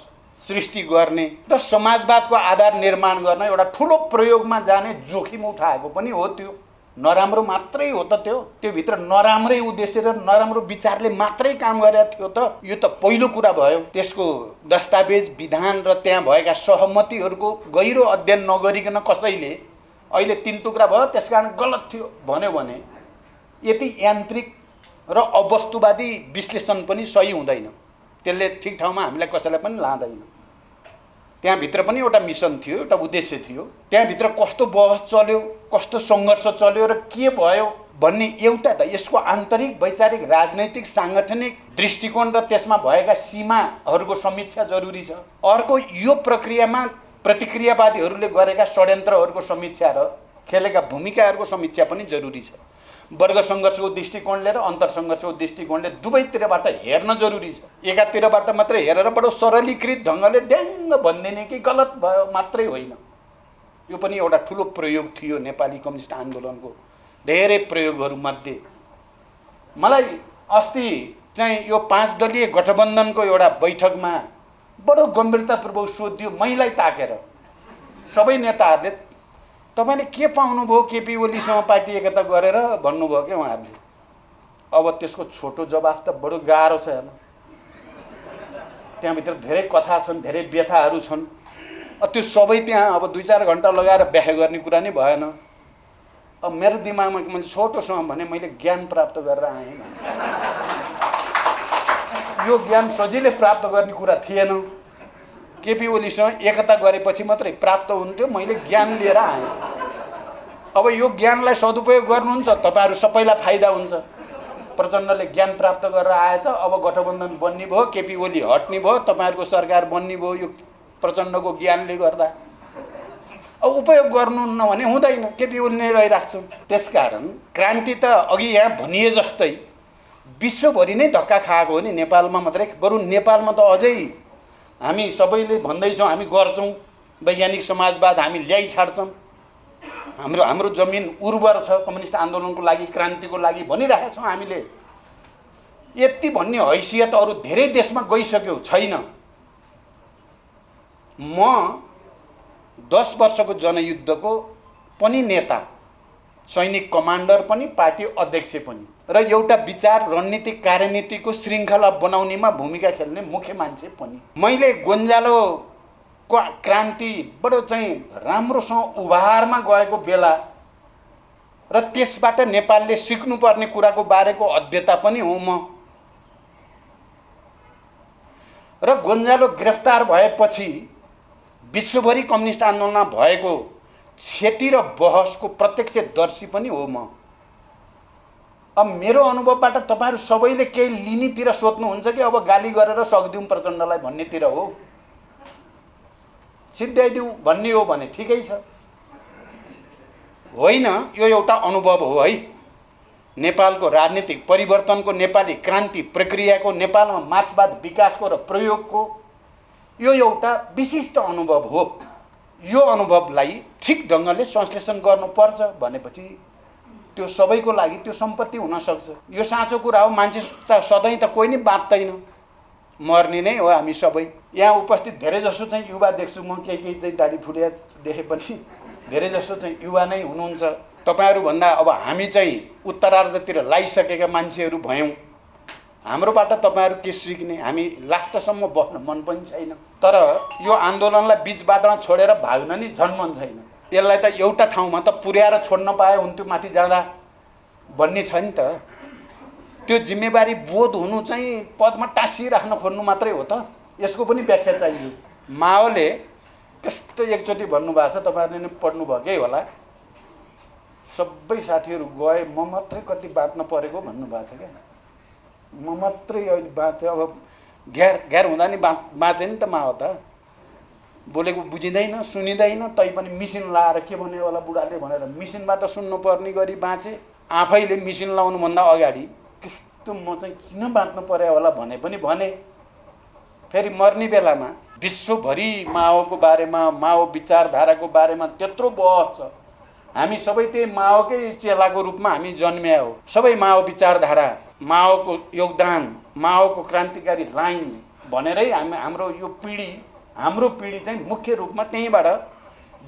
सृष्टि गर्ने र समाजवादको आधार निर्माण गर्न एउटा ठुलो प्रयोगमा जाने जोखिम उठाएको पनि हो। त्यो नराम्रो मात्रै हो त? त्यो भित्र नराम्रै उद्देश्य र नराम्रो विचारले मात्रै काम गरेको थियो त? यो त पहिलो कुरा भयो। त्यसको दस्तावेज, विधान र त्यहाँ भएका सहमतिहरूको गहिरो अध्ययन नगरिकन कसैले अहिले 3 टुक्रा भयो त्यसकारण गलत थियो भन्यो भने यति यान्त्रिक र अवस्तुवादी विश्लेषण पनि सही हुँदैन। त्यसले ठिक ठाउँमा हामीलाई कसैलाई पनि लाँदैन। त्यहाँभित्र पनि एउटा मिसन थियो, एउटा उद्देश्य थियो। त्यहाँभित्र कस्तो बहस चल्यो, कस्तो सङ्घर्ष चल्यो र के भयो भन्ने एउटा त यसको आन्तरिक वैचारिक राजनैतिक साङ्गठनिक दृष्टिकोण र त्यसमा भएका सीमाहरूको समीक्षा जरुरी छ। अर्को यो प्रक्रियामा प्रतिक्रियावादीहरूले गरेका षड्यन्त्रहरूको समीक्षा र खेलेका भूमिकाहरूको समीक्षा पनि जरुरी छ। वर्ग सङ्घर्षको दृष्टिकोणले र अन्तरसङ्घर्षको दृष्टिकोणले दुवैतिरबाट हेर्न जरुरी छ। एकातिरबाट मात्रै हेरेर बडो सरलीकृत ढङ्गले ड्याङ्ग भनिदिने कि गलत भयो मात्रै होइन। यो पनि एउटा ठुलो प्रयोग थियो नेपाली कम्युनिस्ट आन्दोलनको धेरै प्रयोगहरूमध्ये। मलाई अस्ति चाहिँ यो 5 दलीय गठबन्धनको एउटा बैठकमा बडो गम्भीरतापूर्वक सोधियो मैलाई ताकेर सबै नेताहरूले, तपाईँले के पाउनुभयो केपी ओलीसँग पार्टी एकता गरेर भन्नुभयो क्या उहाँहरूले। अब त्यसको छोटो जवाफ त बडो गाह्रो छ हेर्नु। त्यहाँभित्र धेरै कथा छन्, धेरै व्यथाहरू छन्। त्यो सबै त्यहाँ अब 2-4 घन्टा लगाएर व्याख्या गर्ने कुरा नै भएन। अब मेरो दिमागमा मैले छोटोसँग भने मैले ज्ञान प्राप्त गरेर आएँ। यो ज्ञान सजिलै प्राप्त गर्ने कुरा थिएन। केपी ओलीसँग एकता गरेपछि मात्रै प्राप्त हुन्थ्यो। मैले ज्ञान लिएर आएँ। अब यो ज्ञानलाई सदुपयोग गर्नुहुन्छ, तपाईँहरू सबैलाई फाइदा हुन्छ। प्रचण्डले ज्ञान प्राप्त गरेर आएछ, अब गठबन्धन बन्ने भयो, केपी ओली हट्ने भयो, तपाईँहरूको सरकार बन्ने भयो यो प्रचण्डको ज्ञानले गर्दा। अब उपयोग गर्नुहुन्न भने हुँदैन, केपी ओली नै रहिराख्छन्। त्यसकारण क्रान्ति त अघि यहाँ भनिए जस्तै विश्वभरि नै धक्का खाएको हो नि, नेपालमा मात्रै। बरु नेपालमा त अझै हामी सबैले भन्दैछौँ हामी गर्छौँ वैज्ञानिक समाजवाद, हामी ल्याइ छाड्छौँ, हाम्रो जमिन उर्वर छ कम्युनिस्ट आन्दोलनको लागि, क्रान्तिको लागि भनिरहेका छौँ हामीले। यति भन्ने हैसियत अरू धेरै देशमा गइसक्यो छैन। म 10 वर्षको जनयुद्धको पनि नेता, सैनिक कमान्डर पनि, पार्टी अध्यक्ष पनि र एउटा विचार रणनीतिक कार्यनीतिको श्रृङ्खला बनाउनेमा भूमिका खेल्ने मुख्य मान्छे पनि। मैले गोन्जालोको क्रान्ति बडो चाहिँ राम्रोसँग उभारमा गएको बेला र त्यसबाट नेपालले सिक्नुपर्ने कुराको बारेको अध्येता पनि हुँ म। र गोन्जालो गिरफ्तार भएपछि विश्वभरि कम्युनिस्ट आन्दोलनमा भएको क्षति र बहसको प्रत्यक्षदर्शी पनि हो म। अब मेरो अनुभवबाट तपाईहरु सबैले केही लिनेतिर सोध्नुहुन्छ कि अब गाली गरेर सक्दिउँ प्रचण्डलाई भन्नेतिर हो, सिद्ध्याइदिउँ भन्ने हो भने ठिकै छ। होइन, यो एउटा अनुभव हो है। नेपालको राजनीतिक परिवर्तनको, नेपाली क्रान्ति प्रक्रियाको, नेपालमा मार्क्सवाद विकासको र प्रयोगको यो एउटा विशिष्ट अनुभव हो। यो अनुभवलाई ठिक ढङ्गले संश्लेषण गर्नुपर्छ भनेपछि त्यो सबैको लागि त्यो सम्पत्ति हुन सक्छ। यो साँचो कुरा हो। मान्छे सधैँ त कोही नै बाँच्दैन, मर्ने नै हो हामी सबै। यहाँ उपस्थित धेरै जसो चाहिँ युवा देख्छु म, केही चाहिँ दाढी फुलिया देखे पनि धेरै जसो चाहिँ युवा नै हुनुहुन्छ। तपाईहरु भन्दा अब हामी चाहिँ उत्तरार्धतिर लागिसकेका मान्छेहरू भयौँ। हाम्रोबाट तपाईहरु के सिक्ने? हामी लास्टसम्म बस्न मन पनि छैन। तर यो आन्दोलनलाई बीच बाटोमा छोडेर भाग्न नि झन् मन छैन। यसलाई त एउटा ठाउँमा त पुर्याएर छोड्न पाए हुन्थ्यो माथि जाँदा भन्ने छ नि त। त्यो जिम्मेवारी बोध हुनु चाहिँ पदमा टाँसिराख्न खोज्नु मात्रै हो त। यसको पनि व्याख्या चाहियो। माओले कस्तो एकचोटि भन्नुभएको छ, तपाईहरुले नै पढ्नु भएकै होला, सबै साथीहरू गए म मात्रै कति बाँच्न परेको भन्नुभएको छ क्या। म मात्रै अहिले बाँचेँ, अब घ्यार हुँदा नि बाँचे नि त माओ त। बोलेको बुझिँदैन, सुनिँदैन, तैपनि मिसिन लाएर के भन्यो होला बुढाले भनेर मिसिनबाट सुन्नुपर्ने गरी बाँचे। आफैले मिसिन लाउनुभन्दा अगाडि कस्तो म चाहिँ किन बाँच्नु पर्यो होला भने पनि भने। फेरि मर्ने बेलामा विश्वभरि माओको बारेमा, माओ विचारधाराको बारेमा त्यत्रो बहस छ। हामी सबै त्यही माओकै चेलाको रूपमा हामी जन्मिया हो। सबै माओ विचारधारा, माओको योगदान, माओको क्रान्तिकारी लाइन भनेरै हाम्रो यो पिँढी, हाम्रो पिँढी चाहिँ मुख्य रूपमा त्यहीँबाट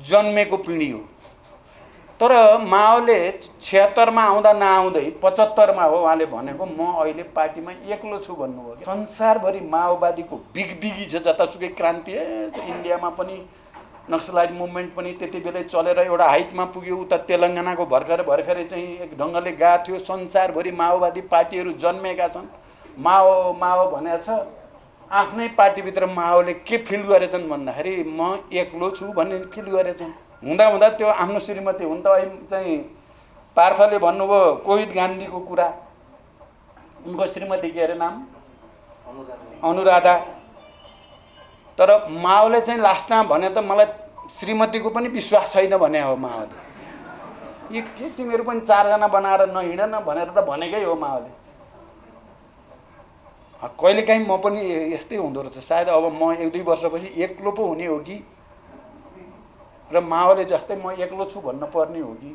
जन्मेको पिँढी हो। तर माओले 76 मा आउँदा नआउँदै 75 मा हो उहाँले भनेको म अहिले पार्टीमा एक्लो छु भन्नुभयो। संसारभरि माओवादीको बिगबिगी छ, जतासुकै क्रान्ति। इन्डियामा पनि नक्सलाइट मुभमेन्ट पनि त्यति बेलै चलेर एउटा हाइटमा पुग्यो। उता तेलङ्गानाको भर्खरै चाहिँ एक ढङ्गले गएको थियो। संसारभरि माओवादी पार्टीहरू जन्मेका छन्। माओ माओ भनेको छ। आफ्नै पार्टीभित्र माओले के फिल गरेछन् भन्दाखेरि म एक्लो छु भन्ने फिल गरेछन्। हुँदा त्यो आफ्नो श्रीमती हुन त चाहिँ पार्थले भन्नुभयो कोविद गान्धीको कुरा। उनको श्रीमती के अरे नाम? अनुराधा। तर माओले चाहिँ लास्टमा भने त मलाई श्रीमतीको पनि विश्वास छैन भने हो माओले। यो के तिमीहरू पनि 4 जना बनाएर नहिँड न भनेर त भनेकै हो माओले। कहिलेकाहीँ म पनि यस्तै हुँदो रहेछ। सायद अब म 1-2 वर्षपछि एक्लो पो हुने हो कि, र माओले जस्तै म एक्लो छु भन्न पर्ने हो कि।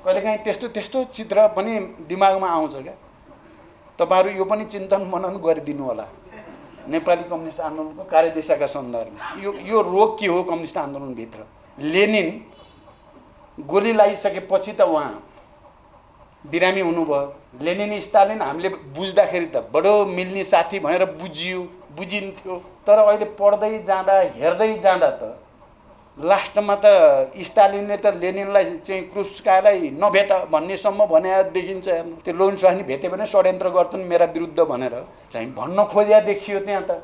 कहिलेकाहीँ त्यस्तो चित्र पनि दिमागमा आउँछ क्या। तपाईहरु यो पनि चिन्तन मनन गरिदिनु होला। नेपाली कम्युनिस्ट आन्दोलनको कार्यदिशाका सन्दर्भमा यो रोग के हो कम्युनिस्ट आन्दोलनभित्र? लेनिन गोली लगाइसकेपछि त उहाँ बिरामी हुनुभयो। लेनिन स्टालिन हामीले बुझ्दाखेरि त बडो मिल्ने साथी भनेर बुझिन्थ्यो। तर अहिले पढ्दै जाँदा, हेर्दै जाँदा त लास्टमा त स्टालिनले त लेनिनलाई चाहिँ क्रुस्कालाई नभेट भन्नेसम्म भने देखिन्छ। हेर्नु, त्यो लोन्सानी भेट्यो भने षड्यन्त्र गर्छन् मेरा विरुद्ध भनेर चाहिँ भन्न खोजिया देखियो त्यहाँ त।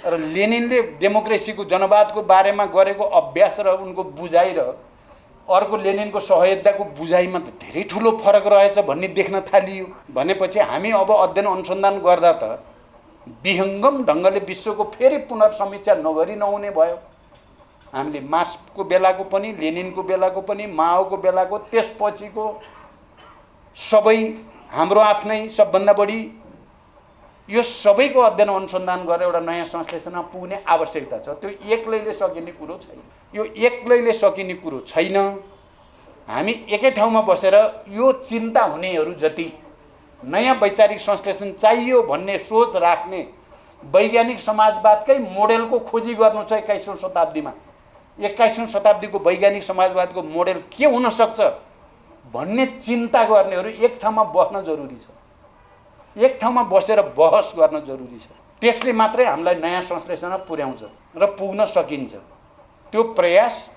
र लेनिनले डेमोक्रेसीको, जनवादको बारेमा गरेको अभ्यास र उनको बुझाइ र अर्को लेनिनको सहयोगिताको बुझाइमा त धेरै ठुलो फरक रहेछ भन्ने देख्न थालियो। भनेपछि हामी अब अध्ययन अनुसन्धान गर्दा त विहङ्गम ढङ्गले विश्वको फेरि पुनर्समीक्षा नगरी नहुने भयो। हामीले मार्क्सको बेलाको पनि, लेनिनको बेलाको पनि, माओको बेलाको, त्यसपछिको सबै हाम्रो आफ्नै सबभन्दा बढी यो सबैको अध्ययन अनुसन्धान गरेर एउटा नयाँ संश्लेषणमा पुग्ने आवश्यकता छ। त्यो एक्लैले सकिने कुरो छैन। यो एक्लैले सकिने कुरो छैन। हामी एकै ठाउँमा बसेर यो चिन्ता हुनेहरू जति नयाँ वैचारिक संश्लेषण चाहियो भन्ने सोच राख्ने वैज्ञानिक समाजवादकै मोडेलको खोजी गर्नु छ 21औं शताब्दीमा। 21औं शताब्दीको वैज्ञानिक समाजवादको मोडेल के हुन सक्छ भन्ने चिन्ता गर्नेहरू एक ठाउँमा बस्न जरुरी छ, एक ठाउँमा बसेर बहस गर्न जरुरी छ। त्यसले मात्रै हामीलाई नयाँ संश्लेषणमा पुर्याउँछ र पुग्न सकिन्छ। त्यो प्रयास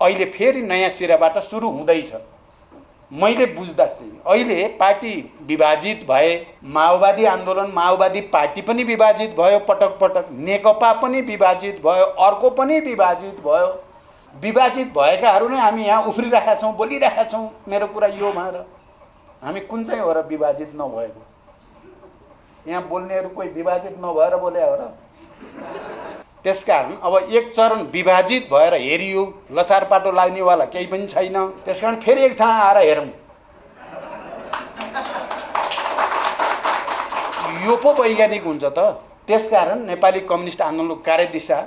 अहिले फेरि नयाँ सिराबाट सुरु हुँदैछ। मैले बुझ्दा चाहिँ अहिले पार्टी विभाजित भए, माओवादी आन्दोलन माओवादी पार्टी पनि विभाजित भयो, पटक पटक नेकपा पनि विभाजित भयो, अर्को पनि विभाजित भयो। विभाजित भएकाहरू नै हामी यहाँ उफ्रिरहेका छौँ, बोलिरहेका छौँ। मेरो कुरा यो भएर हामी कुन चाहिँ हो र विभाजित नभएको? यहाँ बोल्नेहरू कोही विभाजित नभएर बोले हो र? त्यसकारण अब एक चरण विभाजित भएर हेरियो, लसारपाटो लाग्नेवाला केही पनि छैन। त्यसकारण फेरि एक ठाउँ आएर हेरौँ। यो पो वैज्ञानिक हुन्छ त। त्यसकारण नेपाली कम्युनिस्ट आन्दोलनको कार्यदिशा